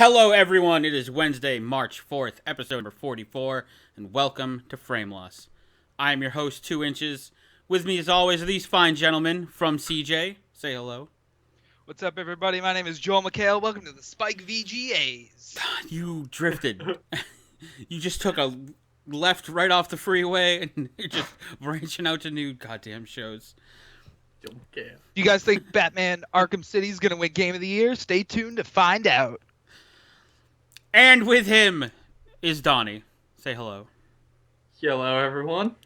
Hello, everyone. It is Wednesday, March 4th, episode number 44, and welcome to Frameloss. I am your host, 2 Inches. With me, as always, are these fine gentlemen from CJ. Say hello. What's up, everybody? My name is Joel McHale. Welcome to the Spike VGAs. God, you drifted. You just took a left right off the freeway, and you're just branching out to new goddamn shows. Don't care. You guys think Batman Arkham City is going to win Game of the Year? Stay tuned to find out. And with him is Donnie. Say hello. Hello, everyone.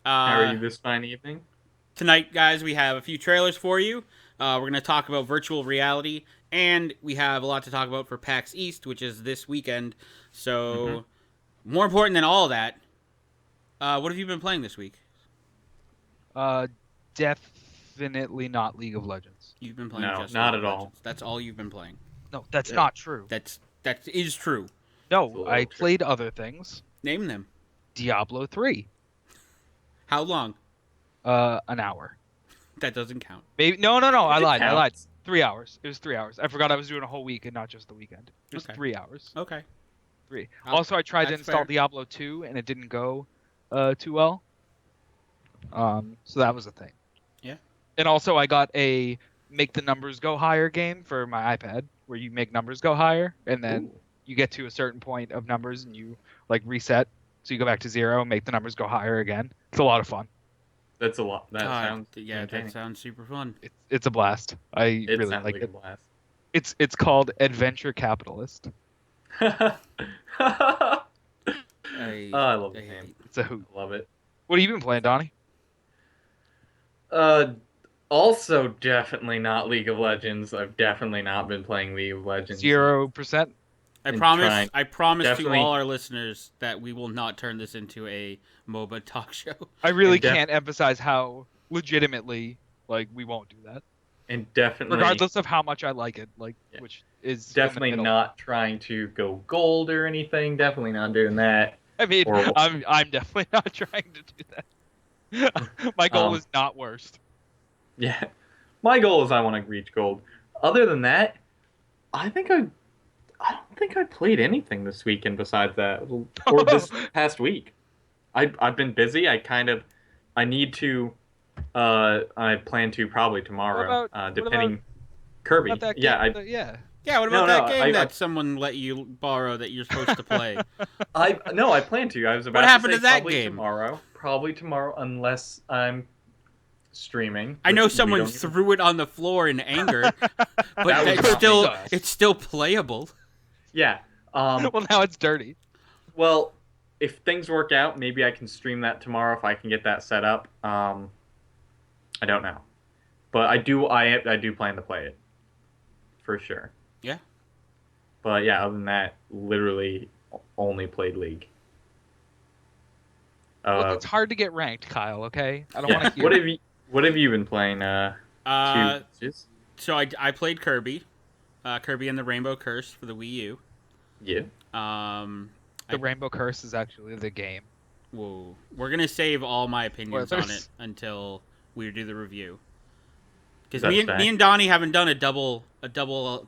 How are you this fine evening? Tonight, guys, we have a few trailers for you. We're going to talk about virtual reality, and we have a lot to talk about for PAX East, which is this weekend. So, more important than all that, what have you been playing this week? Definitely not League of Legends. You've been playing No, just not League at of all. Legends. That's all you've been playing. No, that's not true. That is true. No, I played other things. Name them. Diablo 3. How long? An hour. That doesn't count. Maybe I lied. I lied. counts. 3 hours. It was 3 hours. I forgot I was doing a whole week and not just the weekend. It was Okay. 3 hours. Okay. 3. Also, I tried to That's install fair. Diablo 2 and it didn't go too well. So that was a thing. Yeah. And also, I got a make the numbers go higher game for my iPad, where you make numbers go higher, and then you get to a certain point of numbers and you like reset. So you go back to 0, make the numbers go higher again. It's a lot of fun. That's a lot. That sounds yeah, entertaining. that sounds super fun. It's a blast. I It really sounds like like it. a blast. It's called Adventure Capitalist. I love the name. It's a hoot. Love it. What have you been playing, Donnie? Also definitely not League of Legends. I've definitely not been playing League of Legends. 0%. I and promise. trying- I promise to Definitely- all our listeners that we will not turn this into a MOBA talk show. I really And can't emphasize how legitimately we won't do that, And definitely, regardless of how much I like it. Yeah. Which is in the definitely middle. not trying to go gold or anything. Definitely not doing that. I mean, Or- I'm definitely not trying to do that. My goal is not worst. Yeah, my goal is I want to reach gold. Other than that, I don't think I played anything this weekend besides that, or this past week. I've been busy. I need to. I plan to probably tomorrow. What Depending. Kirby. About that Yeah, game, yeah. Yeah, what about No, that game I- that someone let you borrow that you're supposed to play? I plan to. I was about happened to to say that probably game? tomorrow. Probably tomorrow, unless I'm streaming. I know which we someone don't- threw it on the floor in anger, but That was it's still playable. Yeah. Well, now it's dirty. Well, if things work out, maybe I can stream that tomorrow if I can get that set up. I don't know, but I do plan to play it for sure. Yeah. But yeah, other than that, literally only played League. Look, it's hard to get ranked, Kyle. Okay, I don't yeah. want to hear. What have you been playing? Just So I played Kirby, Kirby and the Rainbow Curse for the Wii U. yeah. The Rainbow Curse is actually the game. Whoa, we're gonna save all my opinions on Spoilers. it until we do the review. Because That's me fact. and Donnie haven't done a double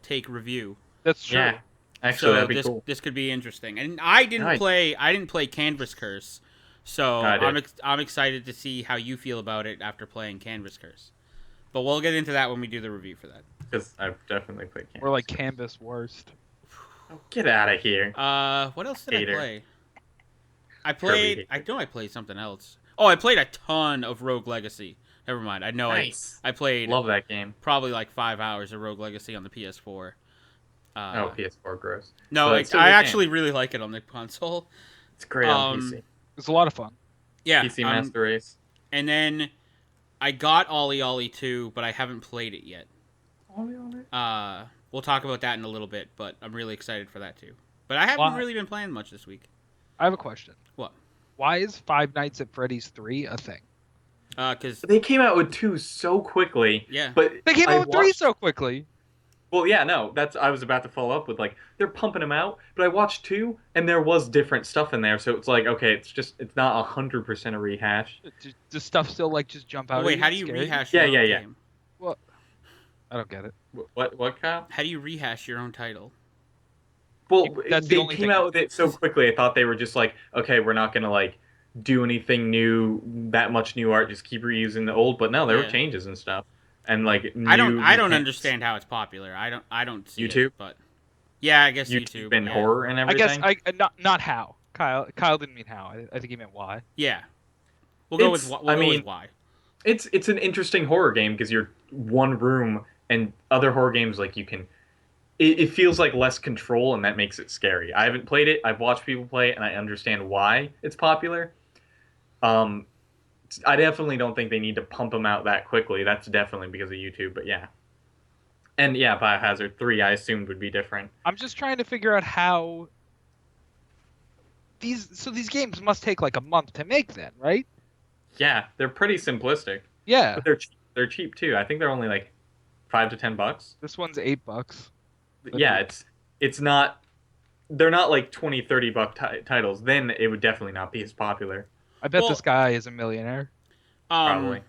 take review. That's true. Yeah. Actually, So that'd be this cool. this could be interesting. And I didn't Nice. play Canvas Curse, so I did. I'm excited to see how you feel about it after playing Canvas Curse. But we'll get into that when we do the review for that. Because I've definitely played. We're like Canvas. Canvas worst. Oh, get out of here. What else did Hater. I play? I Kirby played. hater. I know I played something else. Oh, I played a ton of Rogue Legacy. Never mind. I know Nice. I played Love that game. probably like 5 hours of Rogue Legacy on the PS4. PS4 gross. No, But I it's a good actually really like it on the console. It's great on PC. It's a lot of fun. Yeah. PC Master Race. And then I got Ollie Ollie 2, but I haven't played it yet. We'll talk about that in a little bit, but I'm really excited for that too. But I haven't Why? really been playing much this week. I have a question. What? Why is Five Nights at Freddy's 3 a thing? Because They came out with 2 so quickly. yeah, But They came I out with 3 watched- so quickly. Well, yeah, no, I was about to follow up with they're pumping them out, but I watched 2 and there was different stuff in there, so it's like, okay, it's not 100% a rehash. Does stuff still just jump out? wait, at how do you Scary? rehash? Yeah, your own yeah. game? I don't get it. What, Kyle? How do you rehash your own title? Well, That's the they only came thing. out with it so quickly. I thought they were just like, okay, we're not gonna like do anything new, that much new art. Just keep reusing the old. But no, there were Yeah. changes and stuff, and like I don't new I don't mechanics. understand how it's popular. I don't see it, YouTube, but yeah, I guess YouTube, YouTube. and Yeah. horror and I guess everything. not how. Kyle didn't mean how. I think he meant why. Yeah. It's, I We'll go with mean, why. it's an interesting horror game because you're one room, and other horror games like you can. It feels like less control, and that makes it scary. I haven't played it. I've watched people play it, and I understand why it's popular. Um, I definitely don't think they need to pump them out that quickly. That's definitely because of YouTube. But yeah, and yeah, Biohazard 3 I assumed would be different. I'm just trying to figure out how these games must take like a month to make then, right? Yeah, they're pretty simplistic, Yeah. but they're cheap too. I think they're only like $5 to $10. This one's $8. Yeah, it's not. They're not like 20-30 buck titles. Then it would definitely not be as popular. I bet Well, this guy is a millionaire. Probably.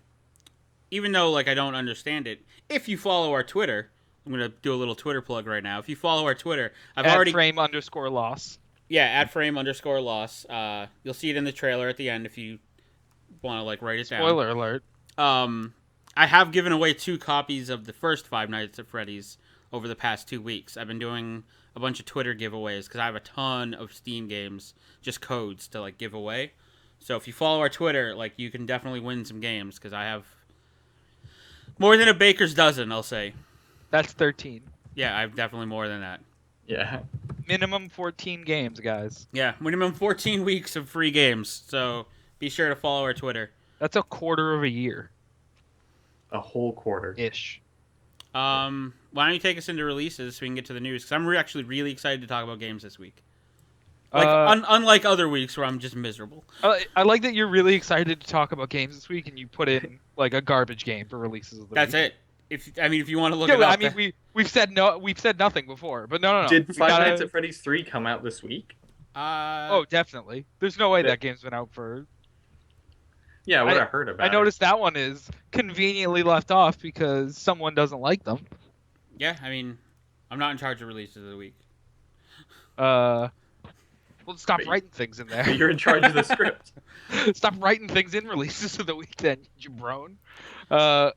Even though like I don't understand it, if you follow our Twitter, I'm gonna do a little Twitter plug right now. If you follow our Twitter, I've At already frame_loss. at frame_loss. You'll see it in the trailer at the end if you want to like write it down. Spoiler alert. I have given away 2 copies of the first Five Nights at Freddy's over the past 2 weeks. I've been doing a bunch of Twitter giveaways because I have a ton of Steam games, just codes to like give away. So if you follow our Twitter, like you can definitely win some games because I have more than a baker's dozen. I'll say. That's 13. Yeah, I have definitely more than that. Yeah. Minimum 14 games, guys. Yeah, minimum 14 weeks of free games. So be sure to follow our Twitter. That's a quarter of a year A whole quarter. ish. Why don't you take us into releases so we can get to the news? Because I'm actually really excited to talk about games this week. Like unlike other weeks where I'm just miserable. I like that you're really excited to talk about games this week, and you put in like a garbage game for releases of the That's week. it. If you want to look Yeah, it but up, I mean we've said nothing before, but no. Did We Five gotta- Nights at Freddy's 3 come out this week? Oh, definitely. There's no way Yeah. that game's been out for. Yeah, what I heard about I it. noticed that one is conveniently left off because someone doesn't like them. yeah. I mean, I'm not in charge of releases of the week. Well, stop But- writing things in But there. you're in charge of the script. Stop writing things in releases of the week, then, you jabron.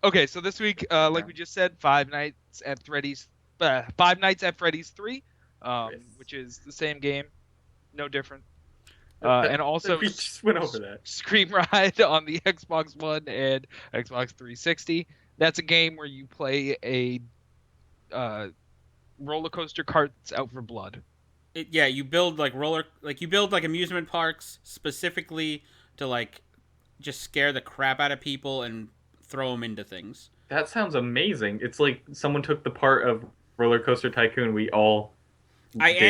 Okay, so this week, like we just said, Five Nights at Freddy's 3, Yes. which is the same game, no different. And also we just went over that. Scream Ride on the Xbox One and Xbox 360. That's a game where you play a roller coaster cart that's out for blood. You build you build like amusement parks specifically to like just scare the crap out of people and throw them into things. That sounds amazing. It's like someone took the part of Roller Coaster Tycoon we all I did.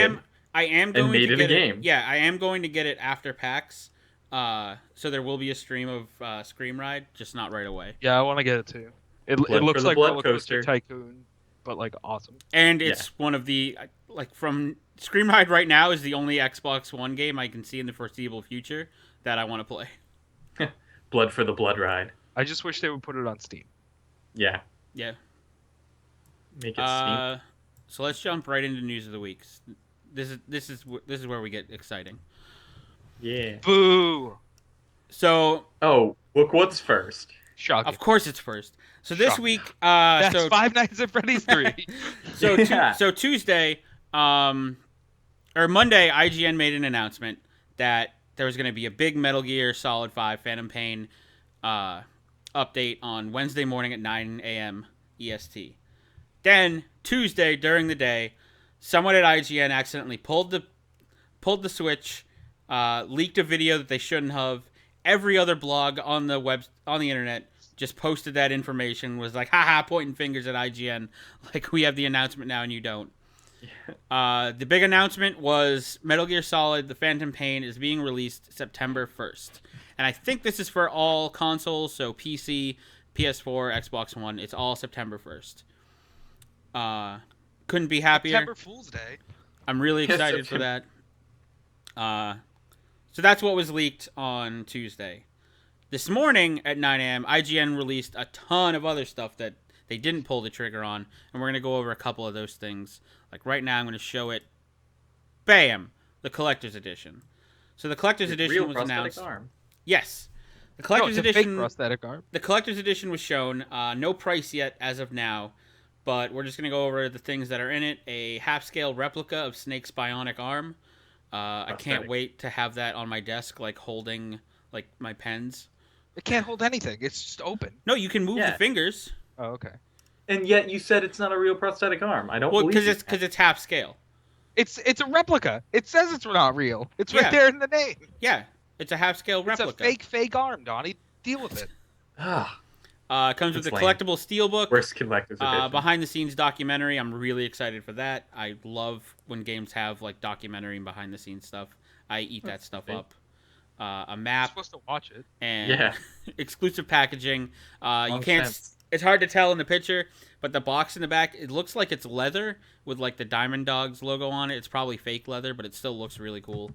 am going made to it a get game. Yeah, I am going to get it after PAX. So there will be a stream of Scream Ride, just not right away. Yeah, I want to get it too. It Blood looks for the like Blood Roller Coaster Coaster. Tycoon, but like awesome. And it's one of the from Scream Ride right now is the only Xbox One game I can see in the foreseeable future that I want to play. Blood for the Blood Ride. I just wish they would put it on Steam. Yeah, Yeah. make it Steam. So let's jump right into news of the week. This is where we get exciting. Yeah. Boo! So Oh, look what's first. Shocking. of course it's first. So this Shocking. week, That's so Five Nights at Freddy's 3. Yeah. so Tuesday, or Monday, IGN made an announcement that there was going to be a big Metal Gear Solid 5 Phantom Pain update on Wednesday morning at 9 a.m. EST. Then Tuesday during the day, someone at IGN accidentally pulled the switch, leaked a video that they shouldn't have. Every other blog on the internet just posted that information, was like, haha, pointing fingers at IGN, like we have the announcement now and you don't. The big announcement was Metal Gear Solid: The Phantom Pain is being released September 1st. And I think this is for all consoles, so PC, PS4, Xbox One. It's all September 1st. Couldn't be happier. September Fool's Day. I'm really excited for that. So that's what was leaked on Tuesday. This morning at 9 a.m., IGN released a ton of other stuff that they didn't pull the trigger on, and we're going to go over a couple of those things. Like right now, I'm going to show it bam, the collector's edition. So the collector's With edition real was prosthetic announced. arm. Yes, the No, collector's it's a fake edition. prosthetic arm. The collector's edition was shown. No price yet as of now, but we're just gonna go over the things that are in it. A half-scale replica of Snake's bionic arm. I can't wait to have that on my desk, like holding like my pens. It can't hold anything. It's just open. No, you can move the Yeah. fingers. Oh, okay. And yet you said it's not a real prosthetic arm. I don't Well, believe because it's half scale. It's a replica. It says it's not real. It's right Yeah. there in the name. Yeah, it's a half scale replica. It's a fake arm, Donnie. Deal with it. Ah, It comes with a That's lame. collectible steelbook. worst collector's edition. Behind the scenes documentary. I'm really excited for that. I love when games have like documentary and behind the scenes stuff. I eat that stuff great. up. A You're map supposed to watch it. and Yeah. exclusive packaging. You Long can't. sense. It's hard to tell in the picture, but the box in the back, it looks like it's leather with like the Diamond Dogs logo on it. It's probably fake leather, but it still looks really cool.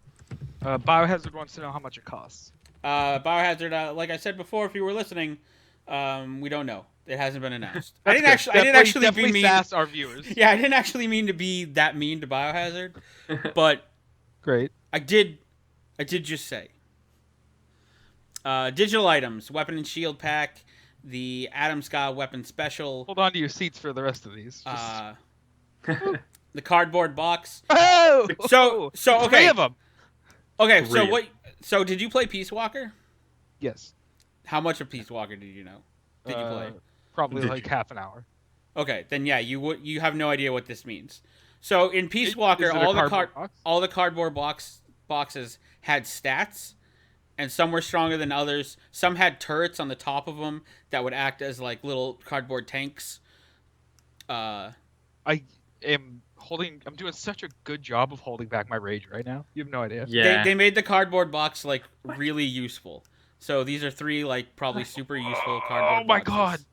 Biohazard wants to know how much it costs. Biohazard, like I said before, if you were listening, we don't know. It hasn't been announced. I That's didn't good. actually. I didn't actually be definitely mean. sass our viewers. Yeah, I didn't actually mean to be that mean to Biohazard, but Great. I did just say. Digital items, weapon and shield pack, the Adam Scott weapon special, Hold on to your seats for the rest of these. the cardboard box. Oh! So Three okay, of them. okay. So Three. what? So did you play Peace Walker? Yes. How much of Peace Walker did you know? Did you play? Probably Did like you? half an hour. Okay, then yeah, you have no idea what this means. So in Peace Walker, Is it a all the cardboard box? all the cardboard boxes had stats, and some were stronger than others. Some had turrets on the top of them that would act as like little cardboard tanks. I am holding. I'm doing such a good job of holding back my rage right now. You have no idea. Yeah. They made the cardboard box like really useful. So these are three like probably super useful cardboard. Oh my boxes.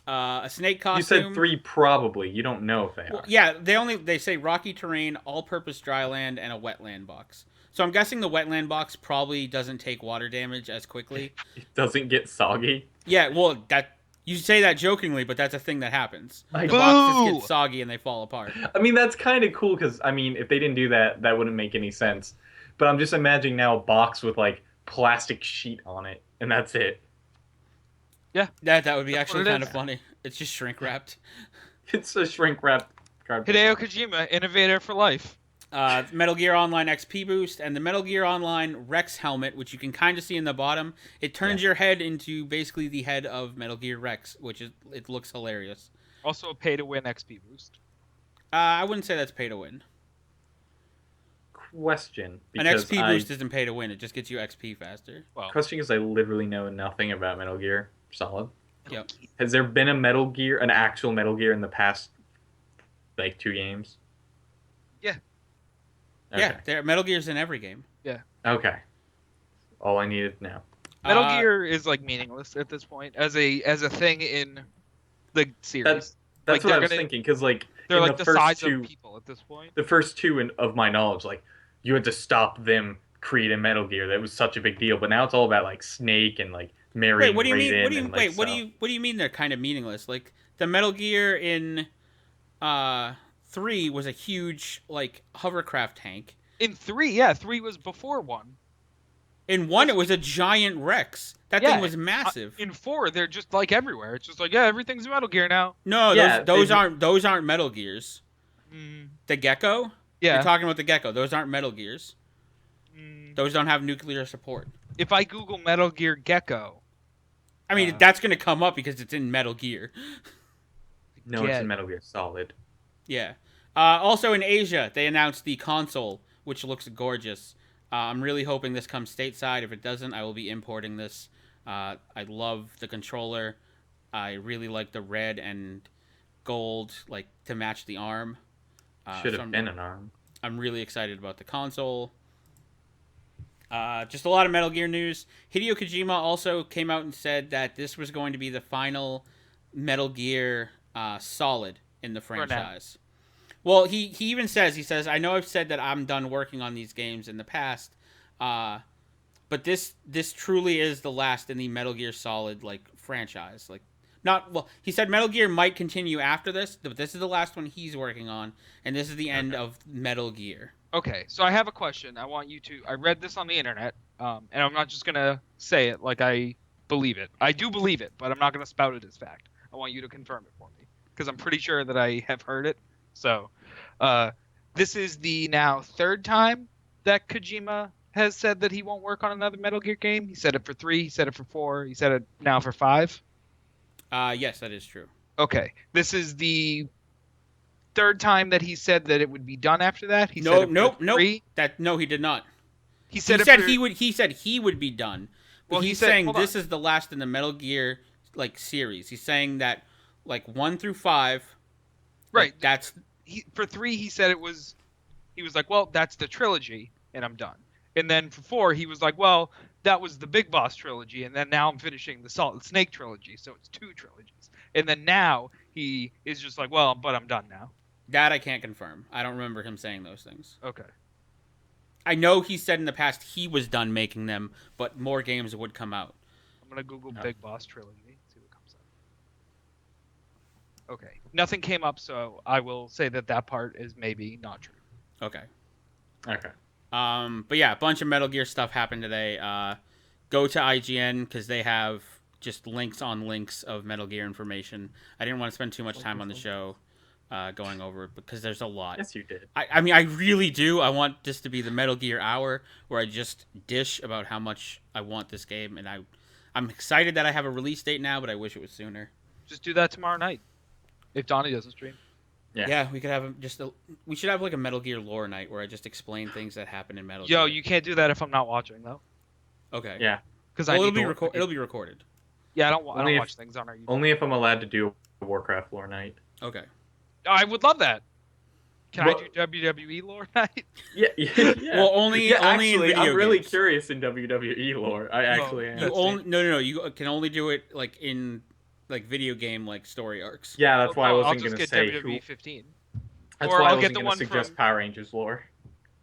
A snake costume. You said 3 probably. You don't know if they are. Well, yeah, they say rocky terrain, all-purpose dry land, and a wetland box. So I'm guessing the wetland box probably doesn't take water damage as quickly. It doesn't get soggy. Yeah, well, that you say that jokingly, but that's a thing that happens. I- The boxes Boo! get soggy and they fall apart. I mean, that's kind of cool because, I mean, if they didn't do that, that wouldn't make any sense. But I'm just imagining now a box with, like, plastic sheet on it, and that's it. That would be That's what actually it kind is. of funny. It's just shrink wrapped. It's a shrink-wrapped cardboard. Hideo Kojima, innovator for life. Metal Gear Online XP boost and the Metal Gear Online Rex helmet, which you can kind of see in the bottom. It turns your head into basically the head of Metal Gear Rex, it looks hilarious. Also a pay-to-win XP boost. I wouldn't say that's pay to win. Question. An Because XP boost isn't pay to win. It just gets you XP faster. Well, Question is, I literally know nothing about Metal Gear Solid. Yep. Has there been an actual Metal Gear in the past, like, 2 games? Yeah. Okay. Yeah, Metal Gear's in every game. Okay. All I needed to know. Metal Uh, Gear is like meaningless at this point as a thing in the series. That's Like, what they're I was gonna- thinking, because, like, They're in like the first size two, of people at this point. the first 2, of my knowledge, like, you had to stop them creating Metal Gear. That was such a big deal. But now it's all about, like, Snake and, like, marrying Wait, what do you mean? Raiden What do you and, like, wait? What do stuff. you mean they're kind of meaningless? Like the Metal Gear in 3 was a huge like hovercraft tank. In 3, 3 was before 1. In 1, it was a giant Rex. That Yeah, thing was massive. In 4, they're just like everywhere. It's just like, yeah, everything's Metal Gear now. No, Yeah, those they- aren't Metal Gears. Mm, The Gecko. yeah. You're talking about the Gecko. Those aren't Metal Gears. Mm, Those don't have nuclear support. if I Google Metal Gear Gecko, I mean, that's going to come up because it's in Metal Gear. No, it's Yeah. in Metal Gear Solid. Yeah. Also in Asia, they announced the console, which looks gorgeous. I'm really hoping this comes stateside. If it doesn't, I will be importing this. I love the controller. I really like the red and gold, like to match the arm. Should so have been an arm. I'm really excited about the console. Just a lot of Metal Gear news. Hideo Kojima also came out and said that this was going to be the final Metal Gear Solid in the For now. franchise. Well, he even says, I know I've said that I'm done working on these games in the past, but this truly is the last in the Metal Gear Solid like franchise. Like Not well. He said Metal Gear might continue after this, but this is the last one he's working on, and this is the end of Metal Gear. Okay, so I have a question. I want you to. I read this on the internet, and I'm not just gonna say it like I believe it. I do believe it, but I'm not gonna spout it as fact. I want you to confirm it for me because I'm pretty sure that I have heard it. So, this is the now third time that Kojima has said that he won't work on another Metal Gear game. He said it for 3. He said it for 4. He said it now for 5. Yes, that is true. Okay, this is the third time that he said that it would be done after that. He No, said nope. No, He did not. He said he would. He said he would be done. But Well, he he's said- saying hold this on. is the last in the Metal Gear series. He's saying that 1 through 5. Right. That's For 3 he said it was. He was like, well, that's the trilogy, and I'm done. And then for 4 he was like, well, that was the Big Boss trilogy, and then now I'm finishing the Solid Snake trilogy, so it's 2 trilogies. And then now he is just like, well, but I'm done now. that I can't confirm. I don't remember him saying those things. Okay. I know he said in the past he was done making them, but more games would come out. I'm gonna Google Big Boss trilogy, see what comes up. Okay. Nothing came up, so I will say that part is maybe not true. Okay. Okay. But yeah, a bunch of Metal Gear stuff happened today. Go to IGN because they have just links on links of Metal Gear information. I didn't want to spend too much time on the show going over it because there's a lot. Yes, you did. I mean, I really do. I want this to be the Metal Gear Hour where I just dish about how much I want this game, and I'm excited that I have a release date now, but I wish it was sooner. Just do that tomorrow night, if Donnie doesn't stream. Yeah. We could have we should have a Metal Gear lore night where I just explain things that happen in Metal Yo, Gear. you can't do that if I'm not watching though. Okay. Yeah. Because Well, it'll be recorded. Yeah, I don't Only if- watch things on our YouTube. Only if I'm allowed to do a Warcraft lore night. Okay. I would love that. Can Well- I do WWE lore night? Yeah. Yeah. Well, only in actually, video I'm really games. curious in WWE lore. I actually am. You That's only no. You can only do it in video game story arcs. Yeah, that's why I I'll wasn't just gonna get say WWE who. 15. That's or why I'll I get wasn't the gonna one suggest from- Power Rangers lore.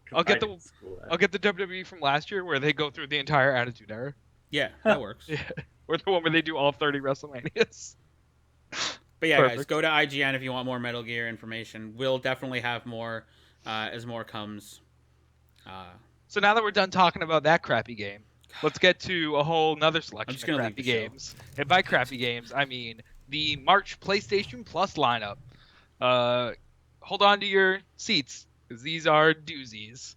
'Cause I'll get I the- didn't school that. I'll get the WWE from last year where they go through the entire Attitude Era. Yeah, that works. Yeah. Or the one where they do all 30 WrestleManias. But yeah, guys, Perfect. go to IGN if you want more Metal Gear information. We'll definitely have more as more comes. So now that we're done talking about that crappy game, let's get to a whole nother selection just of gonna leave crappy the show. games. And by crappy games, I mean the March PlayStation Plus lineup. Hold on to your seats, because these are doozies.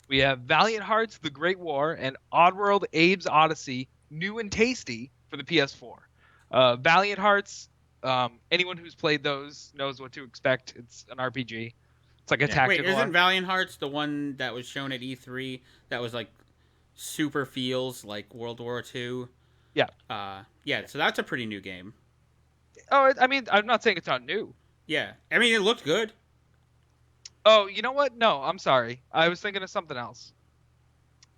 We have Valiant Hearts: The Great War and Oddworld: Abe's Odyssey, new and tasty for the PS4. Valiant Hearts, anyone who's played those knows what to expect. It's an RPG. It's like a Yeah. tactical. Wait, isn't Valiant Hearts the one that was shown at E3 that was super feels like World War II? Yeah. Yeah. So that's a pretty new game. Oh, I mean, I'm not saying it's not new. Yeah. I mean, it looked good. Oh, you know what? No, I'm sorry. I was thinking of something else.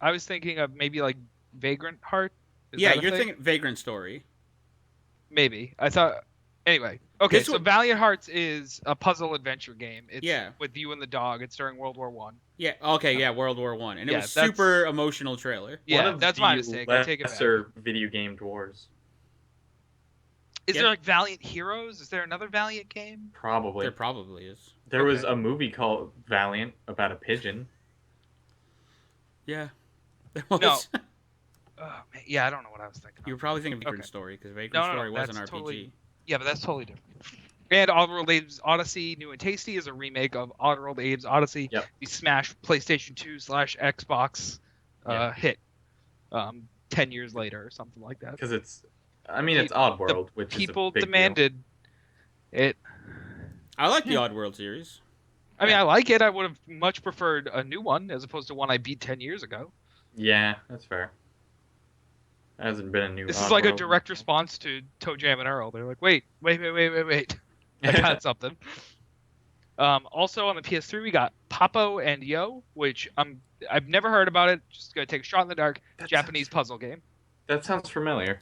I was thinking of maybe like Vagrant Heart. Is Yeah, that a you're thing? thinking Vagrant Story. Maybe. I thought. Anyway, okay. This So one- Valiant Hearts is a puzzle adventure game. It's Yeah. with you and the dog. It's during World War One. Yeah. Okay. Yeah. World War One, and it Yeah, was that's- super emotional trailer. Yeah, One of that's the my mistake. I take it back. lesser video game wars. Is Yeah. there like Valiant Heroes? Is there another Valiant game? Probably. There probably is. There was Okay. a movie called Valiant about a pigeon. Yeah. There was. No. Oh, man. Yeah, I don't know what I was thinking. You were Of. probably thinking Vagrant Okay. Story because Vagrant No, no, Story was an that's RPG. totally- Yeah, but that's totally different. And Oddworld Abe's Odyssey, New and Tasty, is a remake of Oddworld Abe's Odyssey, Yep. the Smash PlayStation 2/Xbox Yeah. hit 10 years later or something like that. Because it's Oddworld, which People is a big demanded it. I like the Oddworld series. I mean, I like it. I would have much preferred a new one as opposed to one I beat 10 years ago. Deal. Yeah, that's fair. There hasn't been a new. This is like a Oddworld. direct response to Toe Jam and Earl. They're like, wait. I got something. Also on the PS3, we got Papo and Yo, which I've never heard about it. Just gonna take a shot in the dark. That Japanese puzzle game. That sounds familiar.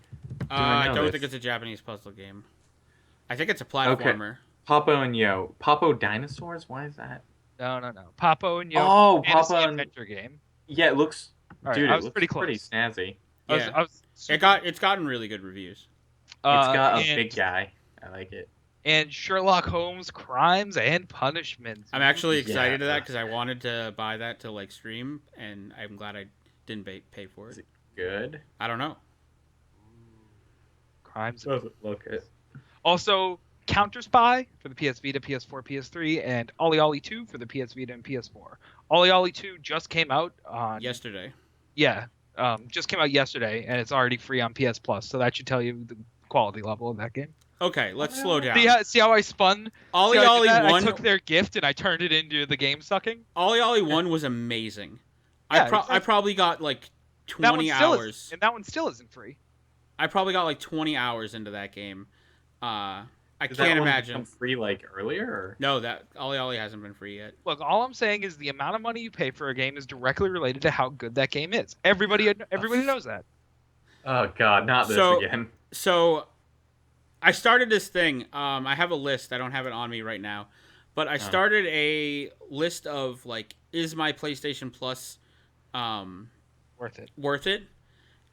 I know don't this? think it's a Japanese puzzle game. I think it's a platformer. Papo and Yo. Papo Dinosaurs? Why is that? No. Papo and Yo. Oh, Fantasy Papo and... adventure game. Yeah, it looks... All right, Dude, I it was looks pretty close. pretty snazzy. Yeah. I was it's gotten really good reviews. It's got a and big guy. I like it. And Sherlock Holmes: Crimes and Punishments. I'm actually excited to that Yeah. because I wanted to buy that to like stream, and I'm glad I didn't pay for it. Is it good? I don't know. Crimes. Doesn't look it. Also, Counter Spy for the PS Vita, PS4, PS3, and Ollie Ollie 2 for the PS Vita and PS4. Ollie Ollie 2 just came out on Yesterday. Yeah, just came out yesterday, and it's already free on PS Plus. So that should tell you the quality level of that game. Okay, let's slow down. See how I spun? Ollie See how I did Ollie that? 1. I took their gift and I turned it into the game sucking. Ollie Ollie 1 was amazing. Yeah, I exactly. probably got like That one 20 still hours. and that one still isn't free. I probably got like 20 hours into that game. I Does that can't one imagine. become free like earlier? Or? No, that Ollie Ollie hasn't been free yet. Look, all I'm saying is the amount of money you pay for a game is directly related to how good that game is. Everybody knows that. Oh God, not this So- again. So, I started this thing. I have a list. I don't have it on me right now, but I started a list of like, is my PlayStation Plus, Worth it.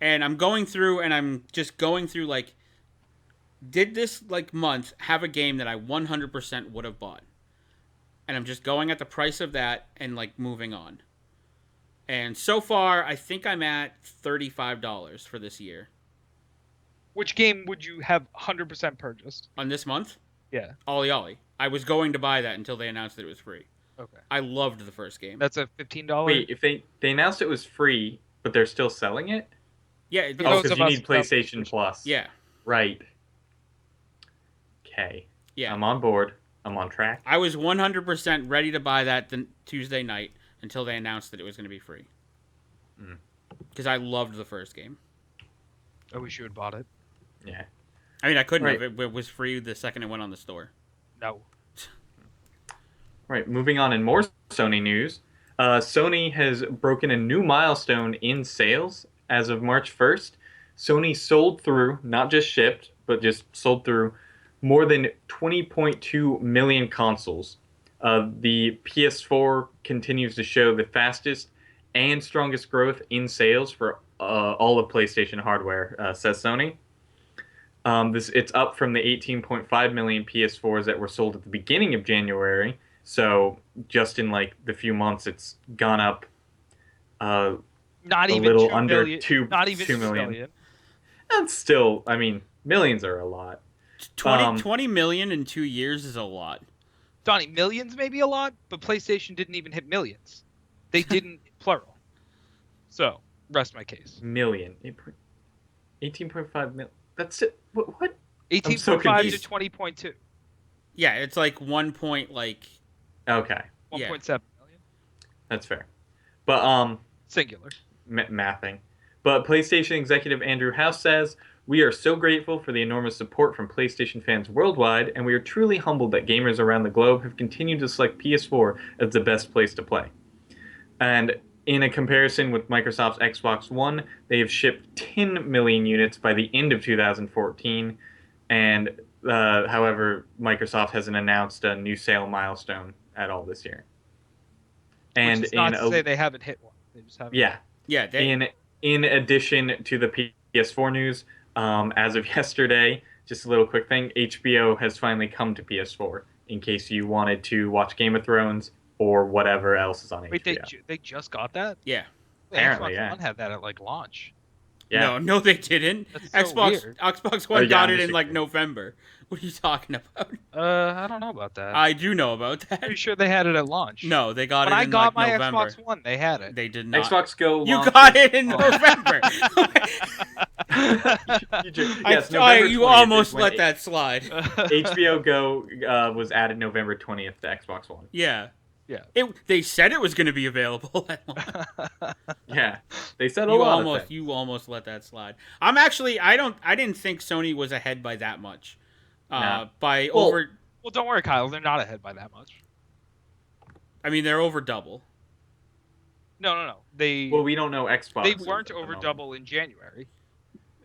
And I'm going through, and I'm just going through like, did this like month have a game that I 100% would have bought? And I'm just going at the price of that and like moving on. And so far, I think I'm at $35 for this year. Which game would you have 100% purchased? On this month? Yeah. Ollie Ollie. I was going to buy that until they announced that it was free. Okay. I loved the first game. That's a $15. Wait, if they announced it was free, but they're still selling it? Yeah, For Oh, those because of you us need without PlayStation PlayStation. Plus. yeah, Right. Okay. yeah. I'm on board. I'm on track. I was 100% ready to buy that the Tuesday night until they announced that it was going to be free. Because I loved the first game. I wish you had bought it. Yeah. I mean, I couldn't Right. have. It was free the second it went on the store. No. Right. Moving on in more Sony news. Sony has broken a new milestone in sales. As of March 1st, Sony sold through, not just shipped, but just sold through more than 20.2 million consoles. The PS4 continues to show the fastest and strongest growth in sales for all of PlayStation hardware, says Sony. It's up from the 18.5 million PS4s that were sold at the beginning of January. So just in like the few months, it's gone up Not a even little 2 under million. 2 Not even 2 2 million. That's still, I mean, millions are a lot. 20 million in 2 years is a lot. Donnie, millions may be a lot, but PlayStation didn't even hit millions. They didn't plural. So, rest my case. Million. 18.5 million. That's it. What? 18.5 so to confused. 20.2. Yeah, it's like 1 point, like... Okay. 1.7 million. That's fair. But, Singular. mathing. But PlayStation executive Andrew House says, "We are so grateful for the enormous support from PlayStation fans worldwide, and we are truly humbled that gamers around the globe have continued to select PS4 as the best place to play." And in a comparison with Microsoft's Xbox One, they have shipped 10 million units by the end of 2014, and however, Microsoft hasn't announced a new sale milestone at all this year. And Which is not to say they haven't hit one. They just haven't. yeah, Yeah, in addition to the PS4 news, as of yesterday, just a little quick thing, HBO has finally come to PS4 in case you wanted to watch Game of Thrones or whatever else is on Wait, HBO. they just got that? yeah. Apparently, Xbox yeah. One had that at like launch. Yeah. No, they didn't. That's so weird. Xbox One yeah, got I'm it in just like kidding. November. What are you talking about? I don't know about that. I do know about that. Pretty sure they had it at launch. No, they got when it I in got like my November. Xbox One, they had it. They did not. Xbox Go. You launched got it in Oh. November. Yes, November You 20th almost is when let that slide. HBO Go was added November 20th to Xbox One. Yeah. Yeah. They said it was going to be available at launch. Yeah, they said a lot of things. You almost let that slide. I didn't think Sony was ahead by that much. No. By Well- over, Well, don't worry, Kyle. They're not ahead by that much. I mean, they're over double. No. They Well, we don't know Xbox. they at weren't the over moment. double in January.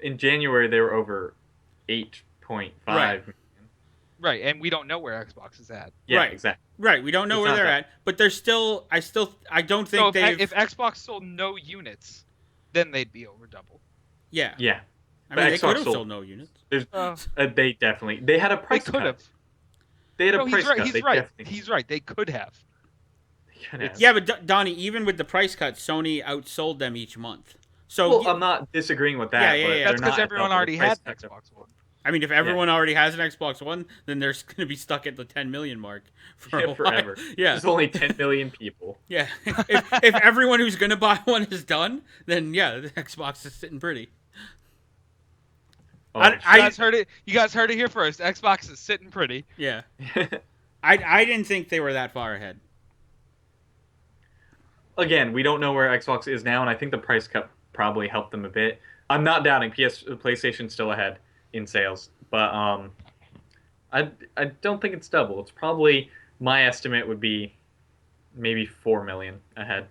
In January, they were over 8.5. Right. Right, and we don't know where Xbox is at. Yeah, Right. exactly. Right, we don't know It's where not they're that. at, but they're still. I don't think So they've. if Xbox sold no units, then they'd be over double. yeah, Yeah. I mean, they Xbox could have sold no units. There's, Uh, they had a they price could cut. have. They had a No, price he's right. cut. He's They right. definitely He's right. They could have. could have. Yeah, but Donnie, even with the price cut, Sony outsold them each month. So Well, I'm not disagreeing with that. Yeah, yeah, but yeah. they're That's because not everyone double the already price had an cut. Xbox One. I mean, if everyone already has an Xbox One, then they're going to be stuck at the 10 million mark for a while. Forever. Yeah, There's only 10 million people. yeah. If everyone who's going to buy one is done, then yeah, the Xbox is sitting pretty. Oh, I- You guys heard it. You guys heard it here first. Xbox is sitting pretty. Yeah, I didn't think they were that far ahead. Again, we don't know where Xbox is now, and I think the price cut probably helped them a bit. I'm not doubting PlayStation's still ahead in sales, but I don't think it's double. It's probably, my estimate would be maybe 4 million ahead.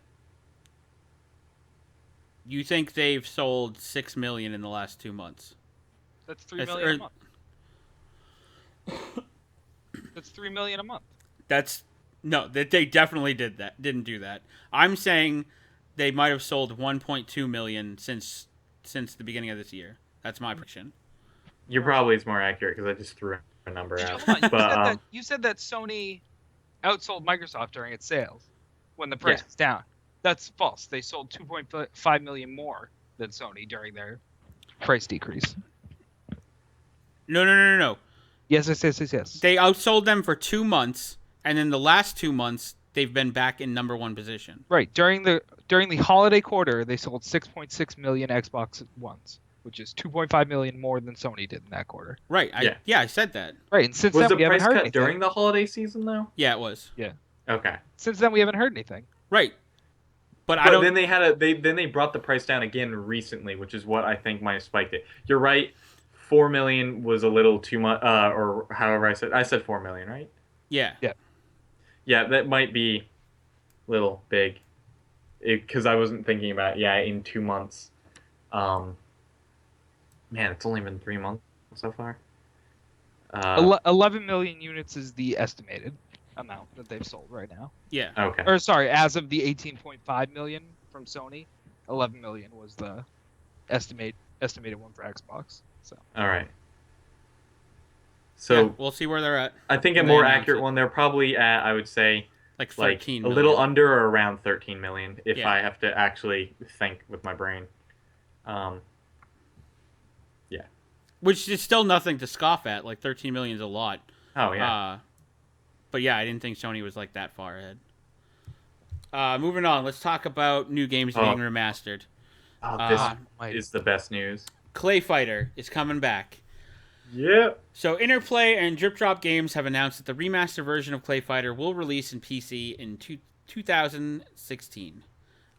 You think they've sold 6 million in the last 2 months? That's $3 That's- million a month. That's $3 million a month. That's no, that they definitely didn't do that. I'm saying they might have sold 1.2 million since the beginning of this year. That's my prediction. You're probably is more accurate because I just threw a number Did you, out. hold on, But you said that Sony outsold Microsoft during its sales when the price Yeah. was down. That's false. They sold 2.5 million more than Sony during their price decrease. No. Yes. They outsold them for 2 months, and then the last 2 months they've been back in number one position. Right. During the holiday quarter, they sold 6.6 million Xbox Ones, which is 2.5 million more than Sony did in that quarter. Right. I said that. Right. And since was then the we haven't price heard cut anything. during the holiday season, though? Yeah, it was. Okay. Since then we haven't heard anything. Right. But I But don't. then they brought the price down again recently, which is what I think might have spiked it. You're right. 4 million was a little too much, or however I said 4 million, right? Yeah. Yeah, that might be a little big, because I wasn't thinking about in 2 months. Man, it's only been 3 months so far. 11 million units is the estimated amount that they've sold right now. Yeah. Okay. Or sorry, as of the 18.5 million from Sony, 11 million was the estimated one for Xbox. So All right. So Yeah, we'll see where they're at. I think a when they more announce accurate it. one, they're probably at, I would say, Like like 13 a million. little under or around 13 million if Yeah. I have to actually think with my brain. Which is still nothing to scoff at. Like 13 million is a lot. Oh yeah. But yeah, I didn't think Sony was like that far ahead. Moving on, let's talk about new games being remastered. This is the best news. Clay Fighter is coming back. Yep. So Interplay and Drip Drop Games have announced that the remastered version of Clay Fighter will release in PC in 2016.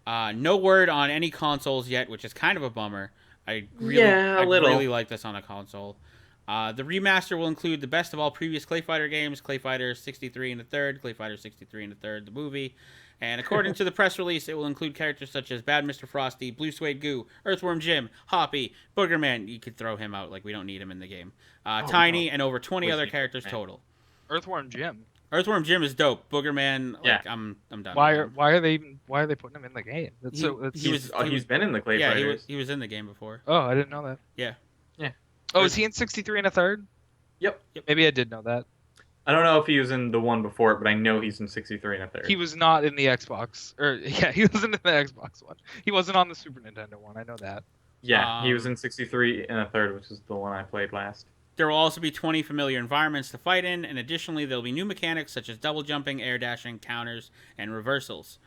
No word on any consoles yet, which is kind of a bummer. I really like this on a console. The remaster will include the best of all previous Clay Fighter games, Clay Fighter 63 and a third, Clay Fighter 63 and a third, the movie. And according to the press release, it will include characters such as Bad Mr. Frosty, Blue Suede Goo, Earthworm Jim, Hoppy, Boogerman. You could throw him out, like we don't need him in the game. Tiny, and over 20 other characters total. Earthworm Jim. Earthworm Jim is dope. Boogerman, like I'm done. Why with him. are they putting him in the game? He's been in the Clay Fighters. he was in the game before. Oh, I didn't know that. Yeah. Oh, is he in 63 and a third? Yep. Maybe I did know that. I don't know if he was in the one before it, but I know he's in 63 and a third. He was not in the Xbox. He wasn't in the Xbox one. He wasn't on the Super Nintendo one. I know that. Yeah, he was in 63 and a third, which is the one I played last. There will also be 20 familiar environments to fight in, and additionally, there will be new mechanics such as double jumping, air dashing, counters, and reversals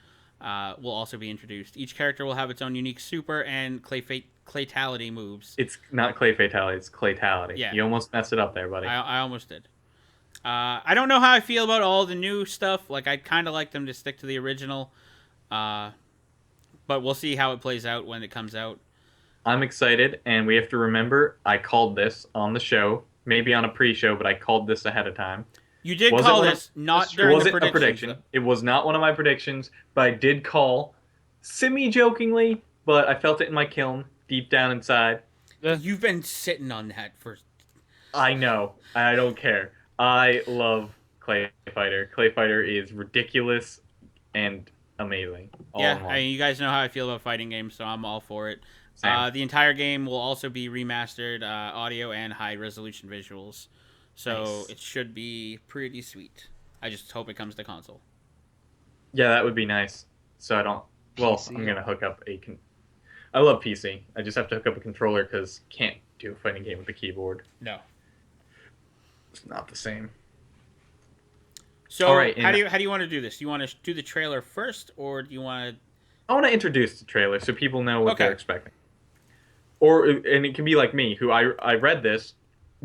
will also be introduced. Each character will have its own unique super and Claytality moves. It's not Clay Fatality, it's Claytality. Yeah. You almost messed it up there, buddy. I almost did. I don't know how I feel about all the new stuff. Like, I'd kind of like them to stick to the original. But we'll see how it plays out when it comes out. I'm excited, and we have to remember, I called this on the show, maybe on a pre-show, but I called this ahead of time. You did Was it call one this, of- not It during the wasn't a predictions. prediction. It was not one of my predictions, but I did call, semi-jokingly, but I felt it in my kiln, deep down inside. You've been sitting on that for... I know. I don't care. I love Clay Fighter. Clay Fighter is ridiculous and amazing. All in one. I mean, you guys know how I feel about fighting games, so I'm all for it. Sam. The entire game will also be remastered audio and high resolution visuals, so Nice. it should be pretty sweet. I just hope it comes to console. Yeah, that would be nice. So I don't. Well, PC. I'm gonna hook up a. I love PC. I just have to hook up a controller because can't do a fighting game with a keyboard. No. It's not the same. So All right, how do you want to do this? Do you want to do the trailer first, or do you want to? I want to introduce the trailer so people know what Okay. they're expecting. And it can be like me, who I read this,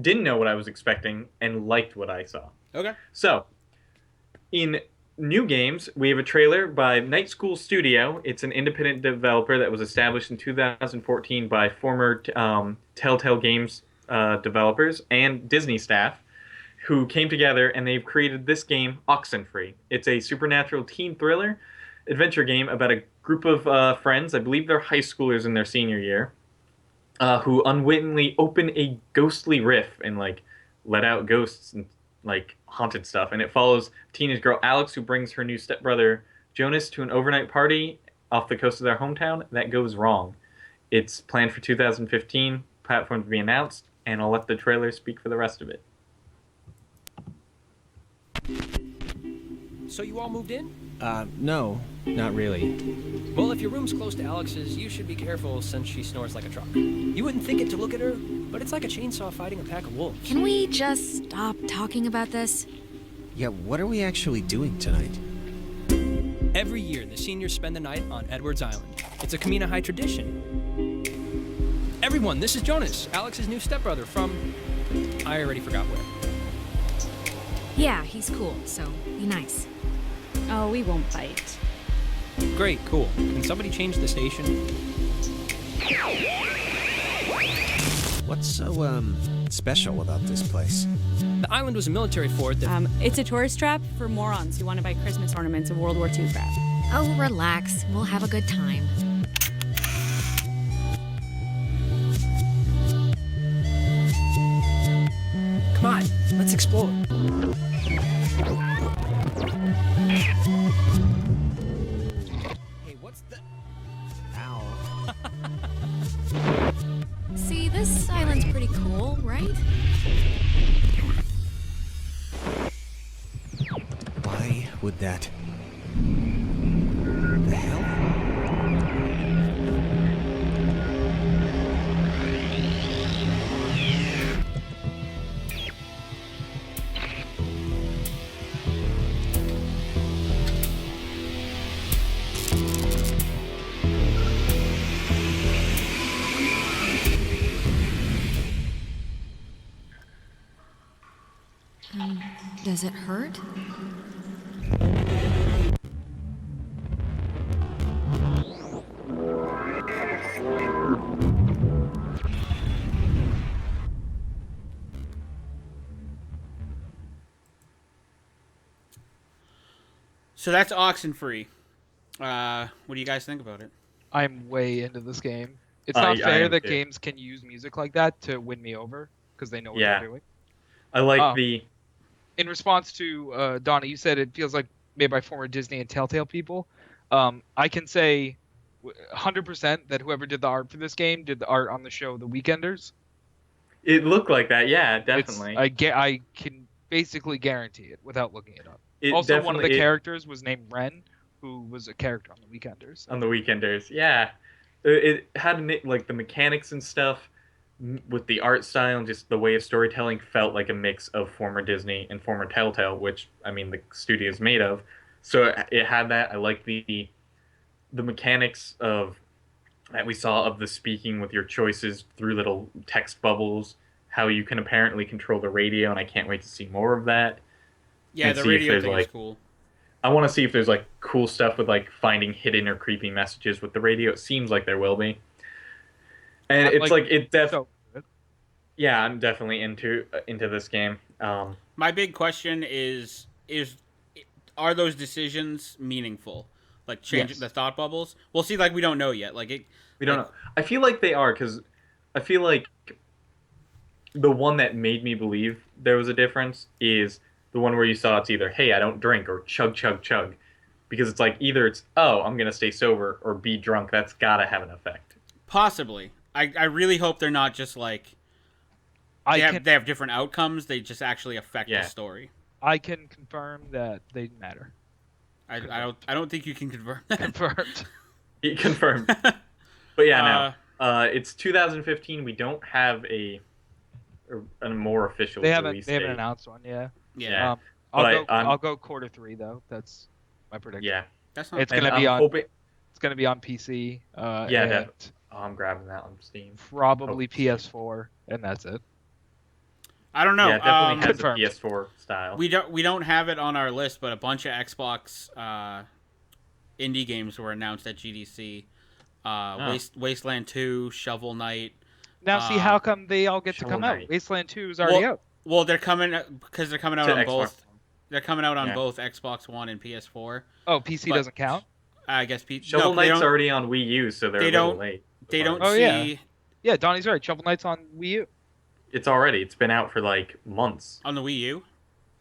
didn't know what I was expecting, and liked what I saw. Okay. So, in new games, we have a trailer by Night School Studio. It's an independent developer that was established in 2014 by former Telltale Games developers and Disney staff who came together and they've created this game, Oxenfree. It's a supernatural teen thriller adventure game about a group of friends, I believe they're high schoolers in their senior year, who unwittingly open a ghostly rift and like let out ghosts and like haunted stuff. And it follows teenage girl Alex, who brings her new stepbrother Jonas to an overnight party off the coast of their hometown that goes wrong. It's planned for 2015, platform to be announced, and I'll let the trailer speak for the rest of it. So you all moved in? No, not really. Well, if your room's close to Alex's, you should be careful since she snores like a truck. You wouldn't think it to look at her, but it's like a chainsaw fighting a pack of wolves. Can we just stop talking about this? Yeah, what are we actually doing tonight? Every year, the seniors spend the night on Edwards Island. It's a Camina High tradition. Everyone, this is Jonas, Alex's new stepbrother from... I already forgot where. Yeah, he's cool, so be nice. Oh, we won't fight. Great, cool. Can somebody change the station? What's so, special about this place? The island was a military fort that... It's a tourist trap for morons who want to buy Christmas ornaments of World War II crap. Oh, relax. We'll have a good time. Come on, let's explore. Hey, what's the... Ow. See, this island's pretty cool, right? Why would that... The hell? Does it hurt? So that's Oxenfree. What do you guys think about it? I'm way into this game. It's I not fair am that too. games can use music like that to win me over because they know what Yeah. they're doing. I like Oh. the... In response to Donna, you said it feels like made by former Disney and Telltale people. I can say 100% that whoever did the art for this game did the art on the show The Weekenders. It looked like that, yeah, It's- definitely. I can basically guarantee it without looking it up. It Also, one of the definitely- characters was named Ren, who was a character on The Weekenders. On the Weekenders, yeah. It had like the mechanics and stuff with the art style and just the way of storytelling felt like a mix of former Disney and former Telltale, which I mean the studio is made of. So it had that. I like the mechanics of that we saw of the speaking with your choices through little text bubbles. How you can apparently control the radio, and I can't wait to see more of that. Yeah, And the see if radio there's, thing is like- cool. I want to see if there's like cool stuff with like finding hidden or creepy messages with the radio. It seems like there will be. And I'm, it's like it So, yeah, I'm definitely into this game. My big question is are those decisions meaningful? Like change Yes. the thought bubbles? Well, see, like we don't know yet. Like it. We don't know. I feel like they are because I feel like the one that made me believe there was a difference is the one where you saw it's either hey I don't drink or chug chug chug, because it's like either it's oh I'm gonna stay sober or be drunk. That's gotta have an effect. Possibly. I really hope they're not just like they have different outcomes. They just actually affect the story. I can confirm that they matter. I don't think you can confirm that. Confirmed. Confirmed. But yeah, no. It's 2015. We don't have a more official release date. They haven't announced one. Yeah. Yeah. I'll go Q3 though. That's my prediction. Yeah. That's not. It's gonna be on. It's gonna be on PC. I'm grabbing that on Steam. Probably PS4, and that's it. I don't know. Yeah, it definitely has confirmed. a PS4 style. We don't have it on our list, but a bunch of Xbox indie games were announced at GDC. Wasteland 2, Shovel Knight. Now, see, how come they all get to come out? Wasteland 2 is already out. Well, they're coming because they're coming out on Xbox both. One. They're coming out on both Xbox One and PS4. Oh, PC doesn't count? I guess Shovel Knight's already on Wii U, so they're a little late. They don't Oh, see. Yeah, Donnie's right. Shovel Knight's on Wii U. It's been out for like months. On the Wii U?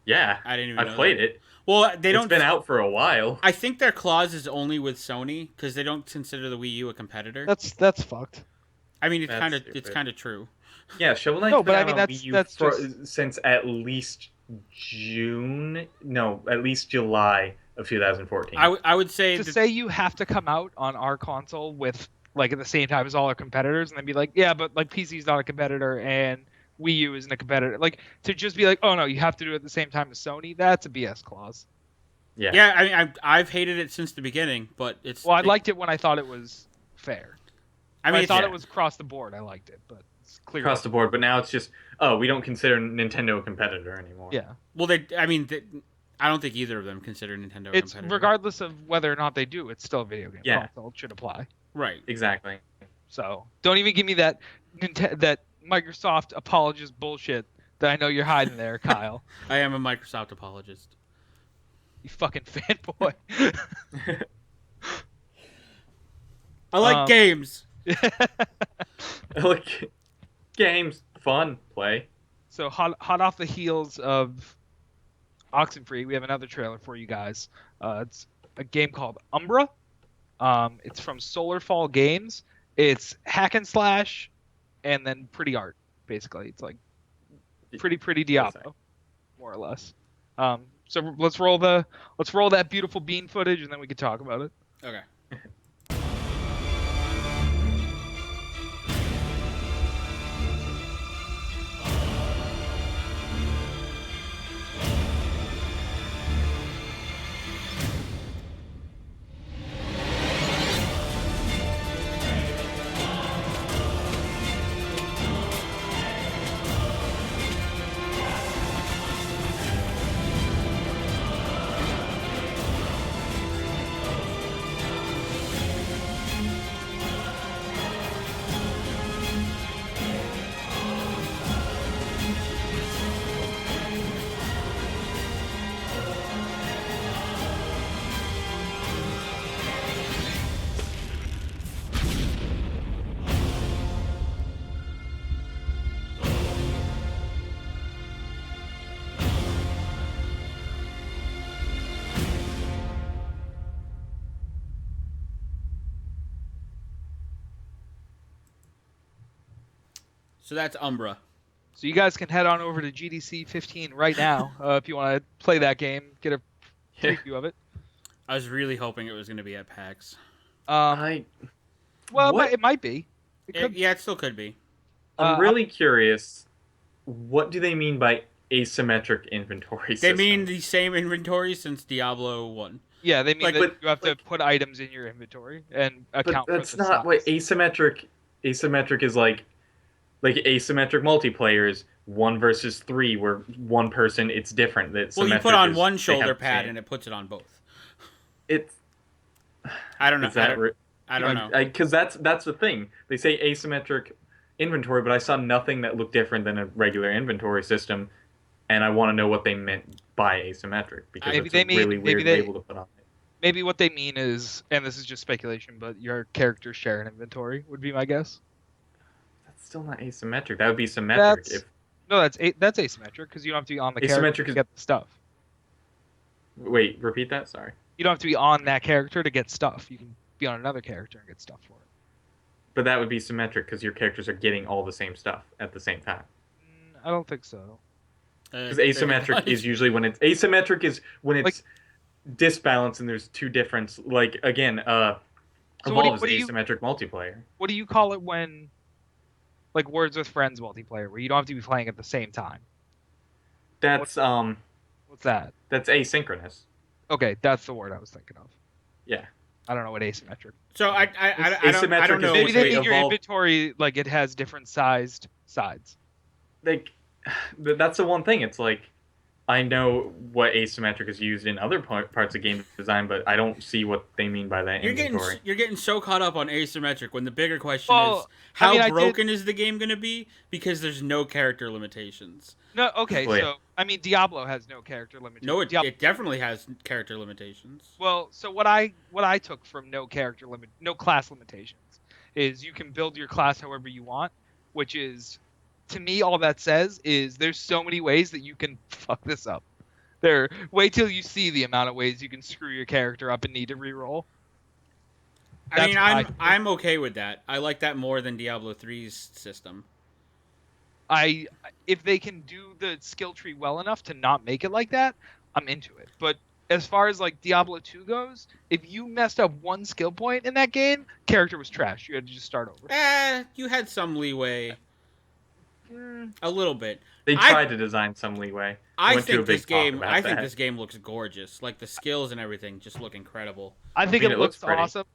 Yeah. I didn't even know I played it. Well, It's been out for a while. I think their clause is only with Sony because they don't consider the Wii U a competitor. That's fucked. I mean, it's kind of true. Yeah, Shovel Knight's been out on that's Wii U that's just... since at least July of 2014. I would say to say you have to come out on our console with like at the same time as all our competitors, and then be like, yeah, but like PC's not a competitor and Wii U isn't a competitor. Like to just be like, oh no, you have to do it at the same time as Sony. That's a BS clause. Yeah. Yeah, I mean, I've hated it since the beginning, but it's. Well, I liked it when I thought it was fair. I thought it was across the board. I liked it, but it's clear across the board. But now it's just, we don't consider Nintendo a competitor anymore. Yeah. Well, I don't think either of them consider Nintendo a It's competitor. regardless of whether or not they do, it's still a video game. Yeah. Console should apply. Right. Exactly. So don't even give me that that Microsoft apologist bullshit that I know you're hiding there, Kyle. I am a Microsoft apologist. You fucking fanboy. I like games. Look, games, fun, play. So hot off the heels of Oxenfree, we have another trailer for you guys. It's a game called Umbra. It's from Solarfall Games. It's hack and slash, and then pretty art. Basically, it's like pretty Diablo, more or less. So let's roll that beautiful bean footage, and then we can talk about it. Okay. So that's Umbra. So you guys can head on over to GDC 15 right now if you want to play that game, get a preview of it. I was really hoping it was going to be at PAX. It might be. Yeah, it still could be. I'm really curious. What do they mean by asymmetric inventory system? They mean the same inventory since Diablo 1. Yeah, they mean that you have to put items in your inventory and account for the size. But that's not what asymmetric is like asymmetric multiplayer is 1 versus 3, where one person, it's different. Well, you put on one shoulder pad and it puts it on both. I don't know. I don't know. Because that's the thing. They say asymmetric inventory, but I saw nothing that looked different than a regular inventory system, and I want to know what they meant by asymmetric, because it's a really weird label to put on it. Maybe what they mean is, and this is just speculation, but your characters share an inventory would be my guess. Still not asymmetric. That would be symmetric. That's asymmetric because you don't have to be on the character to get the stuff. Wait, repeat that. Sorry. You don't have to be on that character to get stuff. You can be on another character and get stuff for it. But that would be symmetric because your characters are getting all the same stuff at the same time. I don't think so. Because asymmetric is usually when it's asymmetric is when it's disbalanced and there's two different like again So Evolve what do is you asymmetric multiplayer. what do you call it when like Words with Friends multiplayer where you don't have to be playing at the same time? That's What's that? that's asynchronous. Okay, that's the word I was thinking of. Yeah. I don't know what asymmetric. So I Asymmetric don't know. is Maybe that basically in your Evolve. inventory like it has different sized sides. Like that's the one thing. It's like I know what asymmetric is used in other parts of game design, but I don't see what they mean by that inventory. You're getting so caught up on asymmetric when the bigger question Well, is how I broken is the game going to be because there's no character limitations. No, okay, Wait. so I mean Diablo has no character limitations. No, it Diablo, definitely has character limitations. well, so what I took from no class limitations is you can build your class however you want, which is to me all that says is there's so many ways that you can fuck this up. Wait till you see the amount of ways you can screw your character up and need to reroll. I mean, That's what I'm okay with that. I like that more than Diablo 3's system. If they can do the skill tree well enough to not make it like that, I'm into it. But as far as like Diablo 2 goes, if you messed up one skill point in that game, character was trash. You had to just start over. You had some leeway. A little bit. They tried to design some leeway. I Went to a think big this talk game. about I think that. this game looks gorgeous. Like the skills and everything just look incredible. I think mean, it it looks looks pretty. awesome.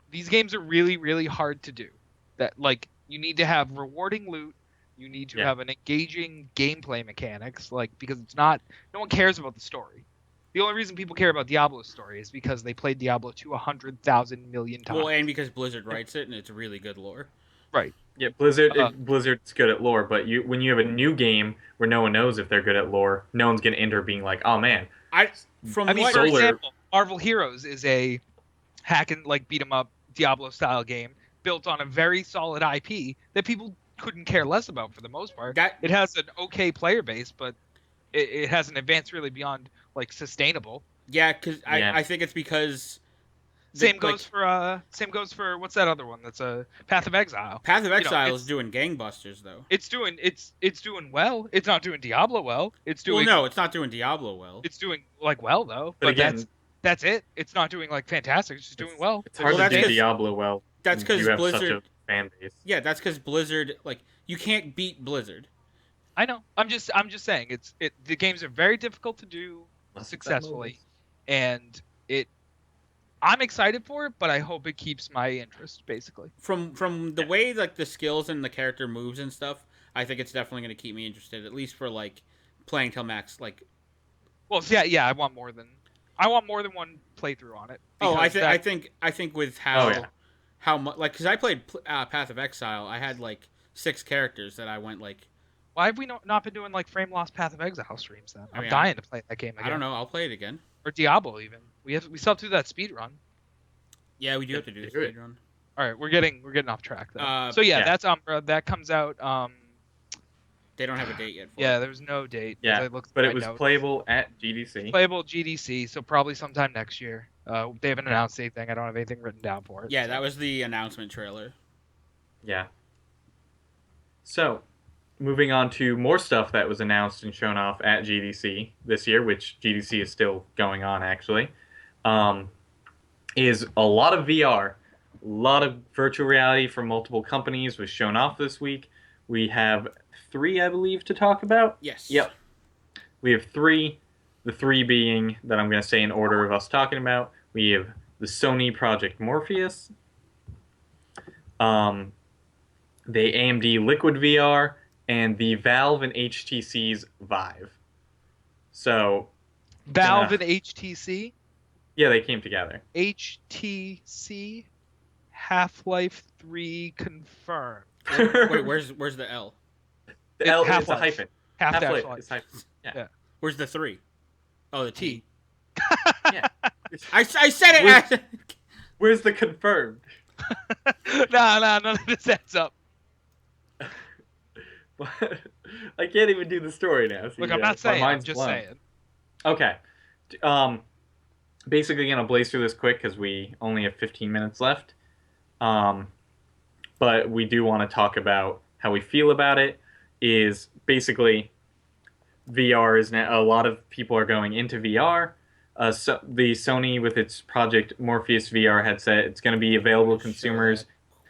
These games are really, really hard to do. That like you need to have rewarding loot. You need to have an engaging gameplay mechanics, like because it's not. No one cares about the story. The only reason people care about Diablo's story is because they played Diablo 2 100,000 million times. Well, and because Blizzard writes it and it's really good lore. Right. Yeah, Blizzard's good at lore, but when you have a new game where no one knows if they're good at lore, no one's gonna enter being like, oh man. I mean, for Solar- example, Marvel Heroes is a hack and like beat 'em up Diablo style game built on a very solid IP that people couldn't care less about for the most part. It has an okay player base, but it hasn't advanced really beyond like sustainable. Yeah, because I think it's because Same goes for what's that other one? That's a Path of Exile. Path of Exile is doing gangbusters though. It's doing well. It's not doing Diablo well. It's doing no, it's not doing Diablo well. It's doing like well though. But again, that's it. It's not doing like fantastic. It's just doing well. It's hard to do Diablo well. That's because you have Blizzard. such a fan base. Yeah, that's because Blizzard. Like you can't beat Blizzard. I know. I'm just saying the games are very difficult to do successfully, and I'm excited for it, but I hope it keeps my interest basically. From the way like the skills and the character moves and stuff, I think it's definitely going to keep me interested, at least for like playing till max. Like, well, yeah, I want more than one playthrough on it. Oh, I think with how much like because I played Path of Exile, I had like 6 characters that I went like. Why have we not been doing like Frameloss Path of Exile streams then? I'm dying to play that game again. I don't know. I'll play it again. Or Diablo even. We still have to do that speed run. Yeah, we do have to do the speed run. All right, we're getting off track though. So that's Umbra. That comes out. They don't have a date yet. There's no date. Yeah, but it was playable at GDC. Playable GDC, so probably sometime next year. They haven't announced anything. I don't have anything written down for it. Yeah, that was the announcement trailer. Yeah. So, moving on to more stuff that was announced and shown off at GDC this year, which GDC is still going on actually, is a lot of VR. A lot of virtual reality from multiple companies was shown off this week. We have 3, I believe, to talk about. Yes. Yep. We have 3. The 3 being that I'm going to say in order of us talking about. We have the Sony Project Morpheus, the AMD Liquid VR, and the Valve and HTC's Vive. So, Valve and HTC? Yeah, they came together. HTC Half-Life 3 confirmed. Wait, where's the L? The L is a hyphen. Half-Life is hyphen. Yeah. Where's the 3? Oh, the T. Yeah. I said it. Where's the confirmed? No, none of this adds up. I can't even do the story now. So Look, I'm not saying. I'm just saying. Okay. Basically, gonna blaze through this quick because we only have 15 minutes left. but we do want to talk about how we feel about it. Is basically VR is now a lot of people are going into VR. So the Sony with its Project Morpheus VR headset, it's going to be available to consumers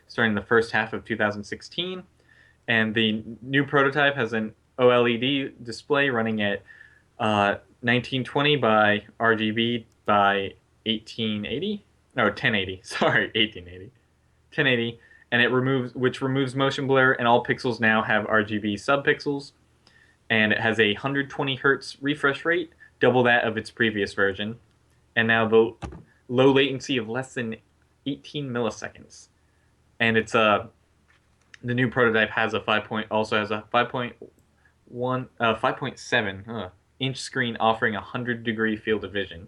starting the first half of 2016, and the new prototype has an OLED display running at 1920 by RGB by 1880. No, 1080. Sorry, 1880. 1080, and which removes motion blur, and all pixels now have RGB subpixels, and it has a 120 hertz refresh rate, double that of its previous version, and now the low latency of less than 18 milliseconds. And it's the new prototype has also has a 5.7 inch screen offering 100-degree field of vision,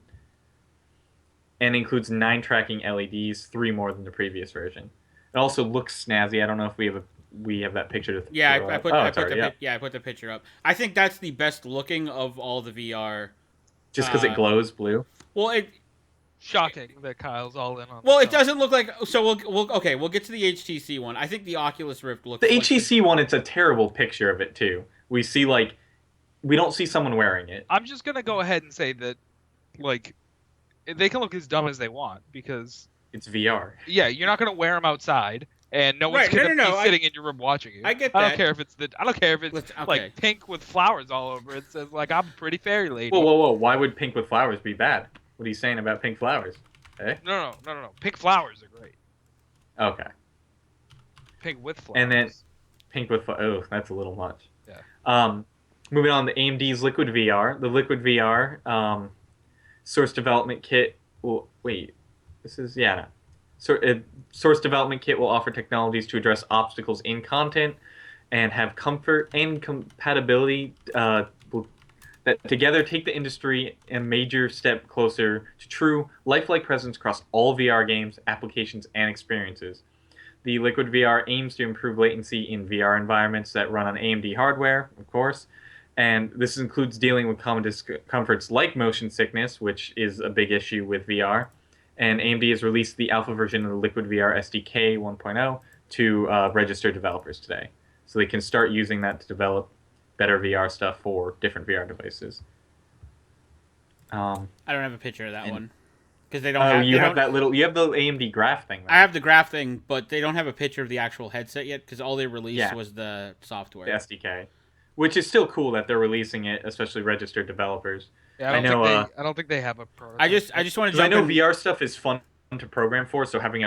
and includes 9 tracking LEDs, 3 more than the previous version. It also looks snazzy. I don't know if we have that picture to Yeah, throw I up. put, Oh, I it's put already the up. I put the picture up. I think that's the best looking of all the VR. Just because it glows blue. Well, Shocking that Kyle's all in on. Well, the it doesn't look like. So we'll get to the HTC one. I think the Oculus Rift looks. The like HTC one, it's a terrible picture of it too. We don't see someone wearing it. I'm just gonna go ahead and say that, like, they can look as dumb as they want because It's VR. yeah, you're not gonna wear them outside, and no one's Right, no, gonna no, be sitting in your room watching you. I get I that. don't care if it's Okay. like pink with flowers all over. It says like I'm a pretty fairy lady. Whoa! Why would pink with flowers be bad? What are you saying about pink flowers? Eh? No. Pink flowers are great. Okay. Pink with flowers. And then pink with that's a little much. Yeah. Moving on to AMD's Liquid VR. The Liquid VR source development kit. Well, wait. This is no. Source development kit will offer technologies to address obstacles in content and have comfort and compatibility that together take the industry a major step closer to true lifelike presence across all VR games, applications, and experiences. The Liquid VR aims to improve latency in VR environments that run on AMD hardware, of course, and this includes dealing with common discomforts like motion sickness, which is a big issue with VR. And AMD has released the alpha version of the Liquid VR SDK 1.0 to registered developers today. So they can start using that to develop better VR stuff for different VR devices. I don't have a picture of that one because they don't. have, you they have don't, you have the AMD graph thing. I have the graph thing, but they don't have a picture of the actual headset yet because all they released Yeah. was the software. The SDK, which is still cool that they're releasing it, especially registered developers. Yeah, I know. I don't think they have a prototype. I just want to Because I jump know in. VR stuff is fun to program for, so having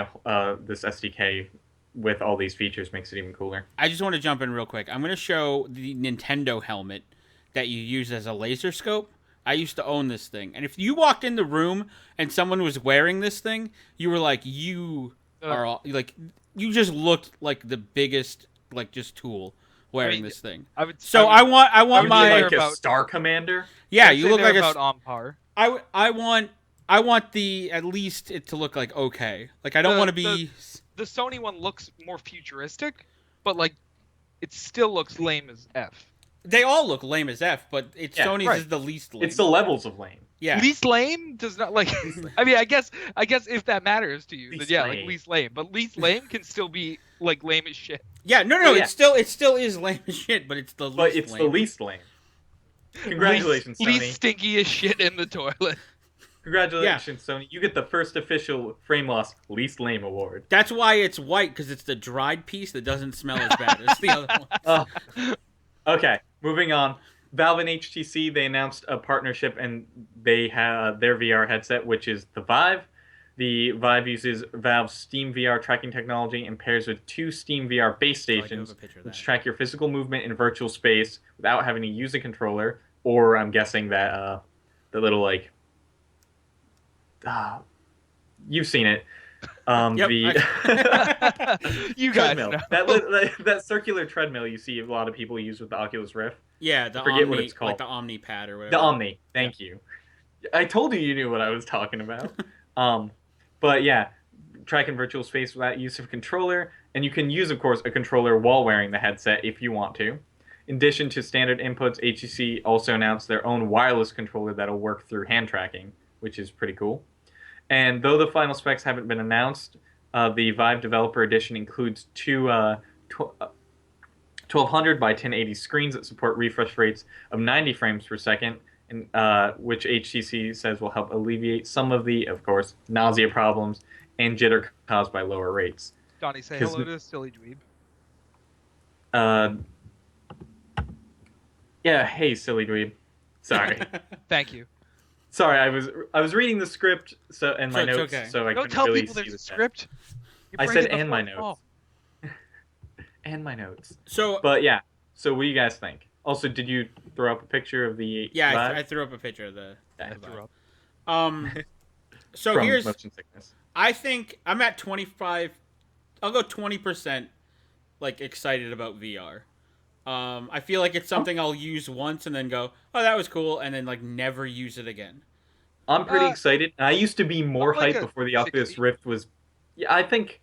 this SDK with all these features makes it even cooler. I just want to jump in real quick. I'm going to show the Nintendo helmet that you use as a laser scope. I used to own this thing. And if you walked in the room and someone was wearing this thing, you were like, you just looked like the biggest, like, just tool wearing this thing. I would want my... like a Star Commander? Yeah, you look like about on par. I want the, at least it to look like okay. Like, I don't want to be... The Sony one looks more futuristic, but like it still looks lame as F. They all look lame as F, but Sony's is the least lame. It's the levels of lame. Yeah. Least lame does not like. I mean, I guess if that matters to you, then Least yeah, lame. like least lame. But least lame can still be like lame as shit. Yeah, no, Oh, yeah. it still is lame as shit, but it's the least lame. But it's the least lame. Congratulations, Sony. Least stinky as shit in the toilet. Congratulations, Sony. You get the first official Frameloss Least Lame Award. That's why it's white, because it's the dried piece that doesn't smell as bad as the other one. Okay, moving on. Valve and HTC, they announced a partnership, and they have their VR headset, which is the Vive. The Vive uses Valve's Steam VR tracking technology and pairs with 2 Steam VR base stations, which track your physical movement in virtual space without having to use a controller, or I'm guessing that the little, like... you've seen it. Yep, You guys treadmill. know. That circular treadmill you see a lot of people use with the Oculus Rift. Yeah, the I forget Omni, what it's called. like the Omni Pad or whatever. The Omni. Thank you. I told you knew what I was talking about. But yeah, track in virtual space without use of a controller, and you can use, of course, a controller while wearing the headset if you want to. In addition to standard inputs, HTC also announced their own wireless controller that'll work through hand tracking, which is pretty cool. And though the final specs haven't been announced, The Vive Developer Edition includes two 1200 by 1080 screens that support refresh rates of 90 frames per second, and which HTC says will help alleviate some of the, of course, nausea problems and jitter caused by lower rates. Donnie, say hello to Silly Dweeb. Yeah, hey, silly dweeb. Sorry. Thank you. Sorry, I was reading the script and my So it's notes, okay. so I Don't couldn't tell really people see there's a the chat. script. You're I breaking said the and my fourth notes. wall. And my notes. So But yeah, so what do you guys think? Also, did you throw up a picture of the yeah, Vive? I threw up a picture of the. Yeah. I threw up. So From here's. motion sickness. I think I'm at 25. I'll go 20%. Like excited about VR. I feel like it's something I'll use once and then go, oh, that was cool, and then like never use it again. I'm pretty excited. I used to be more I'm like hyped a before the Oculus 60. Rift was. Yeah, I think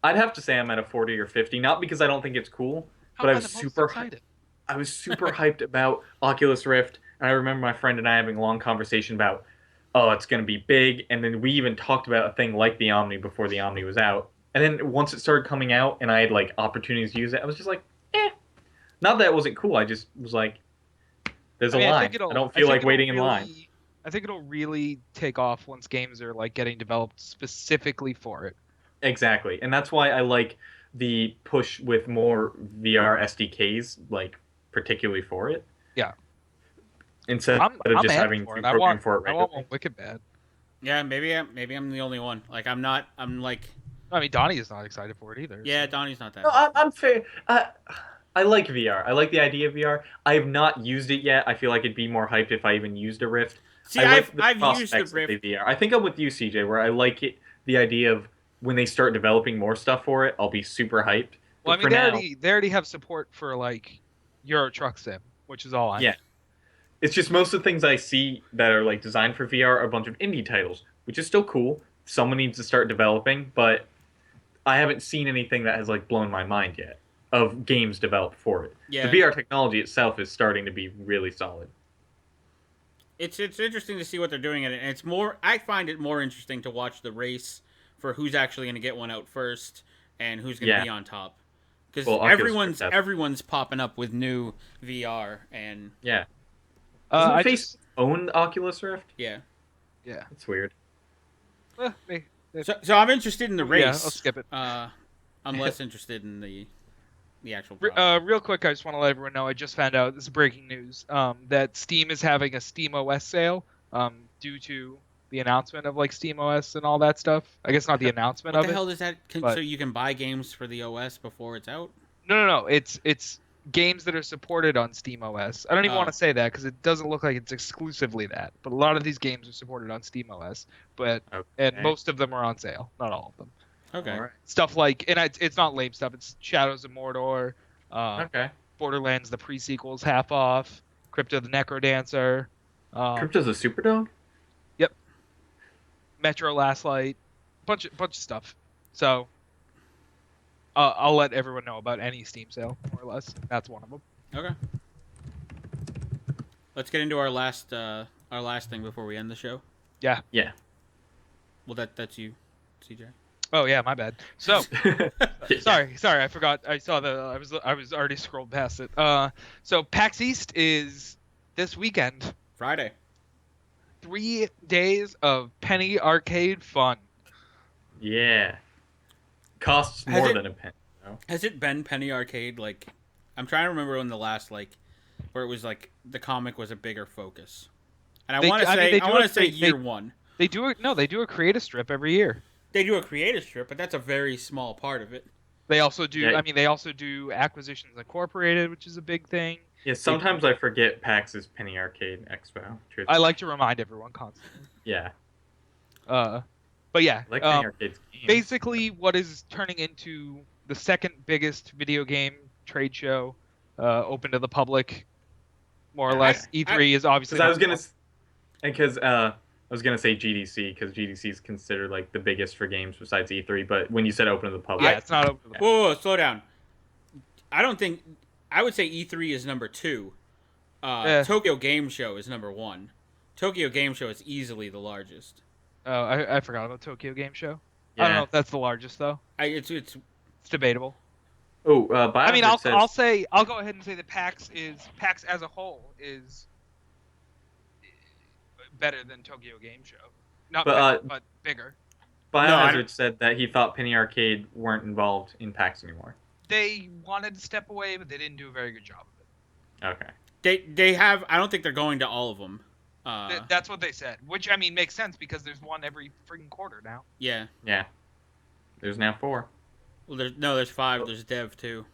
I'd have to say I'm at a 40 or 50. Not because I don't think it's cool, How but I am was the most super excited? I was super hyped about Oculus Rift, and I remember my friend and I having a long conversation about, oh, it's going to be big, and then we even talked about a thing like the Omni before the Omni was out. And then once it started coming out, and I had like opportunities to use it, I was just like, eh. Not that it wasn't cool. I just was like, there's a I line. I don't feel like waiting in line. I think it'll really take off once games are like getting developed specifically for it. Exactly, and that's why I like the push with more VR SDKs, like particularly for it. Yeah. Instead I'm of just amped having for to it. I program want for it I want regularly. one wicked bad. Yeah, maybe I'm the only one. Like I'm not. I'm like. I mean, Donnie is not excited for it either. Yeah, so. Donnie's not that. No, I'm fair. I like VR. I like the idea of VR. I have not used it yet. I feel like it'd be more hyped if I even used a Rift. See, I like the I've used the prospects of Rift. VR. I think I'm with you, CJ, where I like it. The idea of when they start developing more stuff for it, I'll be super hyped. Well, I But mean, for now, they already have support for like Euro Truck Sim, which is all I. Yeah. It's just most of the things I see that are like designed for VR are a bunch of indie titles, which is still cool. Someone needs to start developing, but I haven't seen anything that has like blown my mind yet of games developed for it. Yeah. The VR technology itself is starting to be really solid. It's interesting to see what they're doing in it, and it's more. I find it more interesting to watch the race for who's actually going to get one out first and who's going to be on top. Because Well, Oculus Rift everyone's popping up with new VR and Yeah. Doesn't I Face own Oculus Rift? yeah. Yeah. That's weird. So I'm interested in the race. Yeah, I'll skip it. I'm less interested in the actual. Real quick, I just want to let everyone know I just found out, this is breaking news, that Steam is having a Steam OS sale due to the announcement of like Steam OS and all that stuff. I guess not the announcement What of the it. hell does that? but- So you can buy games for the OS before it's out? No. It's games that are supported on Steam OS. I don't even Oh. want to say that because it doesn't look like it's exclusively that. But a lot of these games are supported on Steam OS. And Okay. most of them are on sale. Not all of them. Okay. All right. Stuff like, and it's not lame stuff. It's Shadows of Mordor, Okay. Borderlands, the pre-sequels half off, Crypto the Necrodancer, Crypto's a super dog? Metro Last Light, bunch of stuff. So I'll let everyone know about any Steam sale, more or less. That's one of them. Okay. Let's get into our last thing before we end the show. Yeah. Yeah. Well, that's you, CJ. Oh yeah, my bad. So Yeah. sorry, I forgot. I saw I was already scrolled past it. So PAX East is this weekend. Friday. 3 days of penny arcade fun. Yeah. Costs Has more it- than a penny. No? Has it been Penny Arcade? Like, I'm trying to remember when the last where it was like the comic was a bigger focus. And I They want do- to I mean, say they do a- year one. They do a creative strip every year. They do a creative strip, but that's a very small part of it. They also do. Yeah. I mean, they also do Acquisitions Incorporated, which is a big thing. Yeah, sometimes I forget PAX is Penny Arcade Expo. Truth. I like to remind everyone constantly. Yeah. But yeah, I like Penny Arcade's games. basically what is turning into the second biggest video game trade show, open to the public, more or less. E3 is obviously. Because I was gonna say GDC because GDC is considered like the biggest for games besides E3. But when you said open to the public, Yeah, it's not open to the public. Whoa, slow down. I would say E3 is number 2. Tokyo Game Show is number 1. Tokyo Game Show is easily the largest. Oh, I forgot about Tokyo Game Show. I don't Yeah. know if that's the largest though. It's It's debatable. Oh, I mean, Biohazard says I'll go ahead and say that PAX as a whole is better than Tokyo Game Show. Not But, better, but bigger. No, I Biohazard don't- said that he thought Penny Arcade weren't involved in PAX anymore. They wanted to step away, but they didn't do a very good job of it. Okay. they have. I don't think they're going to all of them. That's what they said, which I mean makes sense because there's one every freaking quarter now. Yeah. Yeah. There's now 4. Well, there's 5. There's Dev too.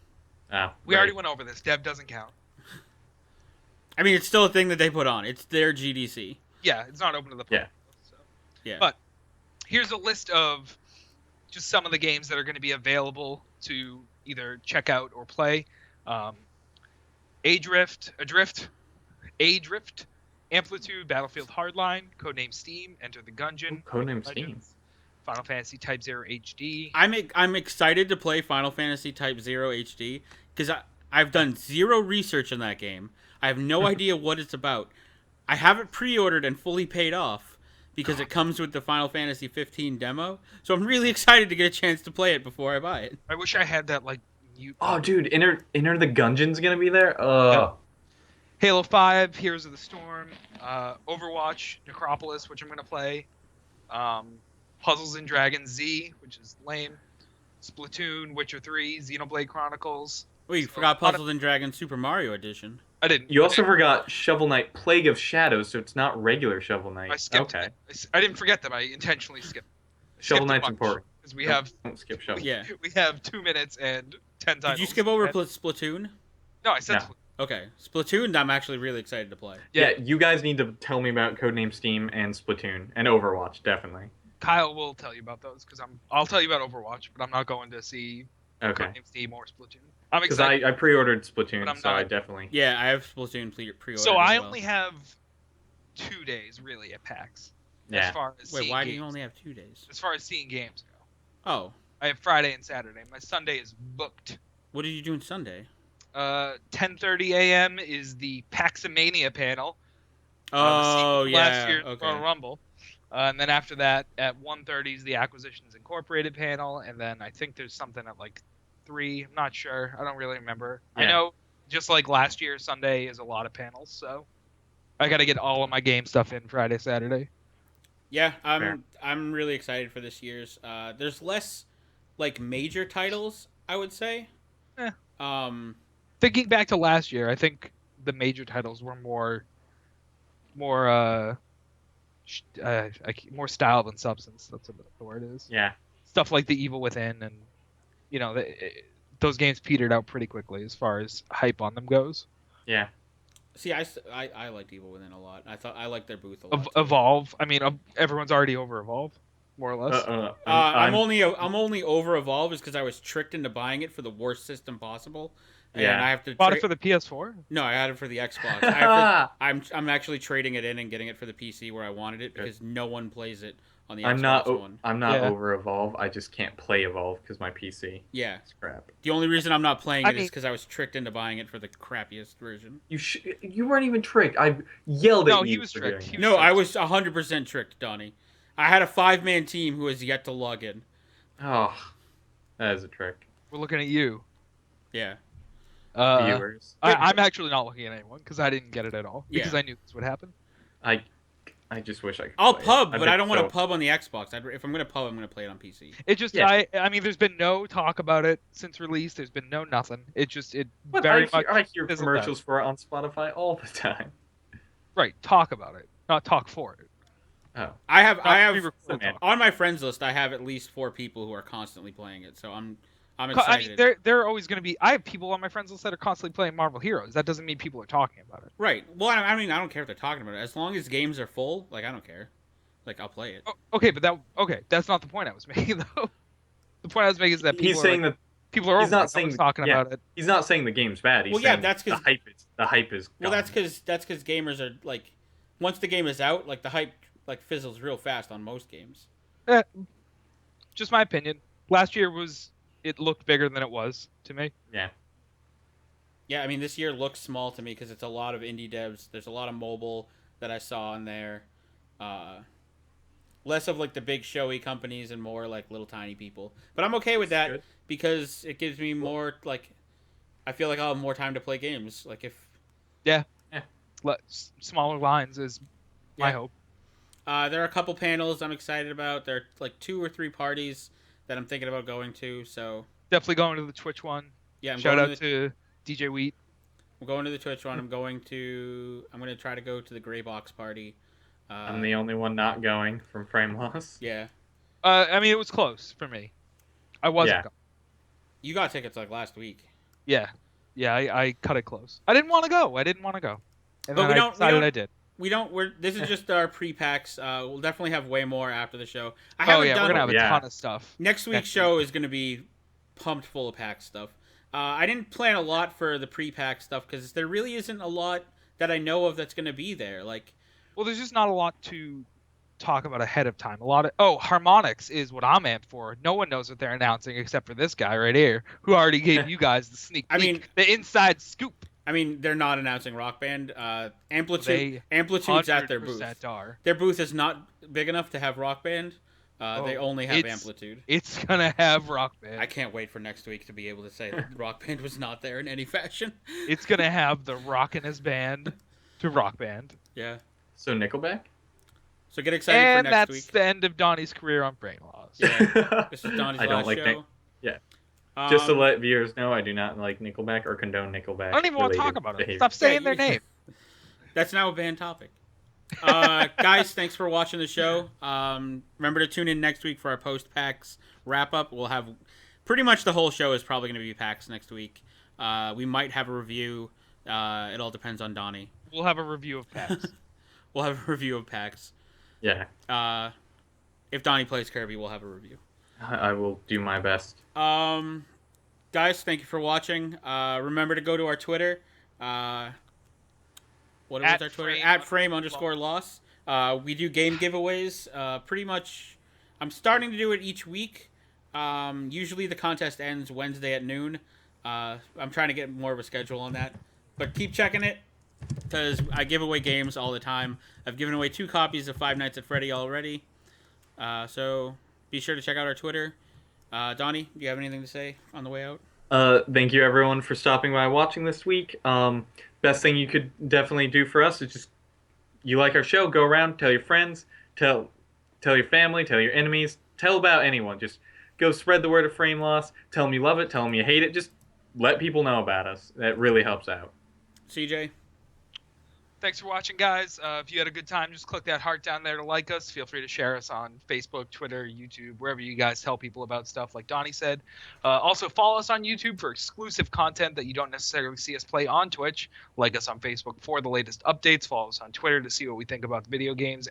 Oh, We right. already went over this. Dev doesn't count. I mean, it's still a thing that they put on. It's their GDC. Yeah, it's not open to the public. Yeah. So. Yeah. But here's a list of just some of the games that are going to be available to either check out or play. Adrift, Amplitude, Battlefield Hardline, Codename Steam, Enter the Gungeon, Codename Legends, Steam. Final Fantasy Type 0 HD. I'm excited to play Final Fantasy Type 0 HD because I've done zero research on that game. I have no idea what it's about. I have it pre-ordered and fully paid off because it comes with the Final Fantasy 15 demo. So I'm really excited to get a chance to play it before I buy it. I wish I had that like mute. Oh, dude, Enter the Gungeon's gonna be there. Yeah. Halo 5, Heroes of the Storm, Overwatch, Necropolis, which I'm gonna play. Puzzles and Dragons Z, which is lame. Splatoon, Witcher 3, Xenoblade Chronicles. Oh, you forgot Puzzles and Dragons Super Mario Edition. I didn't. You also forgot Shovel Knight Plague of Shadows, so it's not regular Shovel Knight. I skipped. Okay. I didn't forget them. I intentionally skipped. Shovel Skipped a Knight's bunch, important. because we have Don't skip Shovel. Yeah. we have 2 minutes and 10 titles. Did you skip over And- Splatoon? No, I said. No. Spl- Okay. Splatoon, I'm actually really excited to play. Yeah, you guys need to tell me about Codename Steam and Splatoon and Overwatch, definitely. Kyle will tell you about those because I'll tell you about Overwatch, but I'm not going to see Okay. Codename Steam or Splatoon. I'm Because excited. I pre-ordered Splatoon, But I'm so I not- definitely. Yeah, I have Splatoon pre-ordered. So I as well. only have 2 days really at PAX. Yeah. As far as Wait, seeing why games, do you only have 2 days? As far as seeing games go, Oh, I have Friday and Saturday. My Sunday is booked. what did you do on Sunday? 10:30 a.m. is the Paxomania panel. Oh, sequel yeah. Last year's Okay. Royal Rumble. And then after that, at 1:30 is the Acquisitions Incorporated panel, and then I think there's something at like 3. I'm not sure. I don't really remember. I Yeah. know, just like last year, Sunday is a lot of panels, so I got to get all of my game stuff in Friday, Saturday. Yeah, Fair. I'm really excited for this year's. There's less like major titles, I would say. Eh. Thinking Back to last year, I think the major titles were more style than substance. That's what the word is. Yeah. Stuff like The Evil Within, and those games petered out pretty quickly as far as hype on them goes. Yeah. See, I liked Evil Within a lot. I liked their booth a lot. too. Evolve. I mean, everyone's already over Evolve, more or less. I'm only over Evolve is because I was tricked into buying it for the worst system possible. And Yeah. I have to Bought it for the PS4. No, I had it for the Xbox. I have to, I'm actually trading it in and getting it for the PC where I wanted it because no one plays it on the Xbox One. I'm not Yeah. over Evolve. I just can't play Evolve because my PC Yeah. is crap. The only reason I'm not playing I it is mean- because I was tricked into buying it for the crappiest version. You weren't even tricked. I yelled at No, you. he was for tricked. doing He it. No, I was 100% tricked, Donnie. I had a 5-man team who has yet to log in. Oh, that is a trick. We're looking at you. Yeah. Viewers. I'm actually not looking at anyone because I didn't get it at all because Yeah. I knew this would happen. I just wish I could. I'll play it. pub, I've but been I don't want to so- pub on the Xbox. If I'm going to pub, I'm going to play it on PC. It just Yeah. I mean, there's been no talk about it since release. There's been no nothing. It But very much I hear fizzled commercials for it on Spotify all the time. right. Talk about it, not talk for it. Oh, I have Pre-recorded man. talk. on my friends list. I have at least 4 people who are constantly playing it. So I'm I excited. mean, they're always going to be. I have people on my friends list that are constantly playing Marvel Heroes. That doesn't mean people are talking about it. Right. Well, I mean, I don't care if they're talking about it. As long as games are full, like I don't care. Like I'll play it. Oh, okay, but that's not the point I was making though. The point I was making is that people he's saying that people are he's over not it. saying No one's talking yeah. about it. he's not saying the game's bad. He's Well, yeah, saying that's 'cause- the hype is. Well, gone. that's because gamers are like, once the game is out, like the hype like fizzles real fast on most games. Just my opinion. Last year it looked bigger than it was to me. Yeah. Yeah, I mean this year looks small to me because it's a lot of indie devs. There's a lot of mobile that I saw in there. less of like the big showy companies and more like little tiny people. But I'm okay with that good. because it gives me more like I feel like I'll have more time to play games. Like if Yeah. Yeah. Smaller lines is my Yeah. hope. there are a couple panels I'm excited about. There are like 2 or 3 parties that I'm thinking about going to. So Definitely going to the Twitch one. yeah, Shout out to DJ Wheat. I'm going to the Twitch one. I'm going to try to go to the Gray Box party. I'm the only one not going from Frameloss. Yeah. I mean, it was close for me. I wasn't Yeah. going. You got tickets like last week. Yeah. Yeah, I cut it close. I didn't want to go. And But then we I don't- decided I did. This is just our pre-packs. We'll definitely have way more after the show. Oh, yeah, we're going to have a Yeah. ton of stuff. Next week's show is going to be pumped full of pack stuff. I didn't plan a lot for the pre-pack stuff because there really isn't a lot that I know of that's going to be there. Like, Well, there's just not a lot to talk about ahead of time. Harmonix is what I'm amped for. No one knows what they're announcing except for this guy right here, who already gave you guys the sneak peek, I mean, the inside scoop. I mean, they're not announcing Rock Band. Amplitude's They at their booth. 100% are. Their booth is not big enough to have Rock Band. They only have it's- Amplitude. It's gonna have Rock Band. I can't wait for next week to be able to say that Rock Band was not there in any fashion. It's gonna have the Rockinest band to Rock Band. Yeah. So Nickelback? So get excited And for next that's week. the end of Donnie's career on Frameloss. Yeah. This is Donnie's I don't last like show. Yeah. Just to Um, let viewers know, I do not like Nickelback or condone Nickelback. I don't even want to talk related about it. behavior. Stop saying Yeah, their name. That's now a banned topic. Guys, thanks for watching the show. Remember to tune in next week for our post-PAX wrap-up. We'll have pretty much the whole show is probably going to be PAX next week. We might have a review. It all depends on Donnie. We'll have a review of PAX. We'll have a review of PAX. Yeah, If Donnie plays Kirby, we'll have a review. I will do my best. Guys, thank you for watching. Remember to go to our Twitter. What was our Twitter? At frame_loss. We do game giveaways. Pretty much, I'm starting to do it each week. Usually the contest ends Wednesday at noon. I'm trying to get more of a schedule on that. But keep checking it, because I give away games all the time. I've given away 2 copies of Five Nights at Freddy already. So be sure to check out our Twitter. Donnie, do you have anything to say on the way out? Thank you everyone for stopping by watching this week. Best thing you could definitely do for us is just, you like our show, go around, tell your friends, tell your family, tell your enemies, tell about anyone. Just go spread the word of Frameloss, tell them you love it, tell them you hate it, just let people know about us. That really helps out. CJ? Thanks for watching, guys. If you had a good time, just click that heart down there to like us. Feel free to share us on Facebook, Twitter, YouTube, wherever you guys tell people about stuff, like Donnie said. Also, follow us on YouTube for exclusive content that you don't necessarily see us play on Twitch. Like us on Facebook for the latest updates. Follow us on Twitter to see what we think about the video game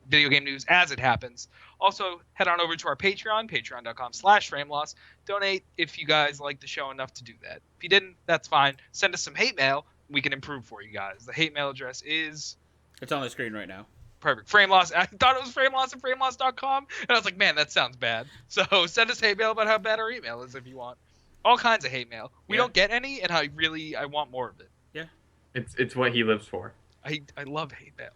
news as it happens. Also, head on over to our Patreon, patreon.com/frameloss. Donate if you guys like the show enough to do that. If you didn't, that's fine. Send us some hate mail. We can improve for you guys. The hate mail address is It's on the screen right now. perfect. Frameloss. I thought it was Frameloss at frameloss.com, and I was like, man, that sounds bad. So send us hate mail about how bad our email is if you want. All kinds of hate mail. We Yeah. don't get any, and I want more of it. It's what he lives for. I love hate mail.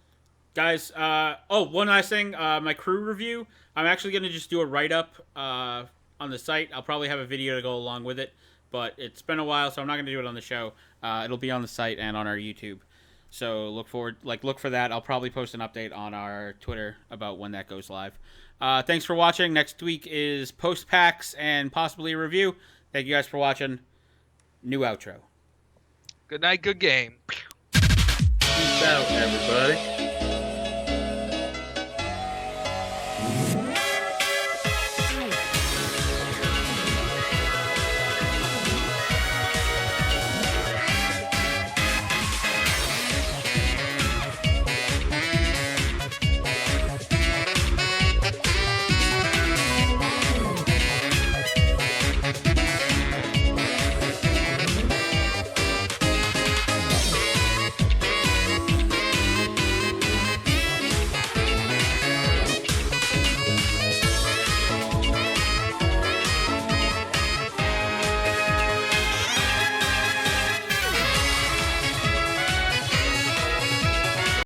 Guys, one last thing. My crew review. I'm actually going to just do a write-up on the site. I'll probably have a video to go along with it. But it's been a while, so I'm not going to do it on the show. It'll be on the site and on our YouTube. So look for that. I'll probably post an update on our Twitter about when that goes live. Thanks for watching. Next week is post-PAX and possibly a review. Thank you guys for watching. New outro. Good night, good game. Peace out, everybody.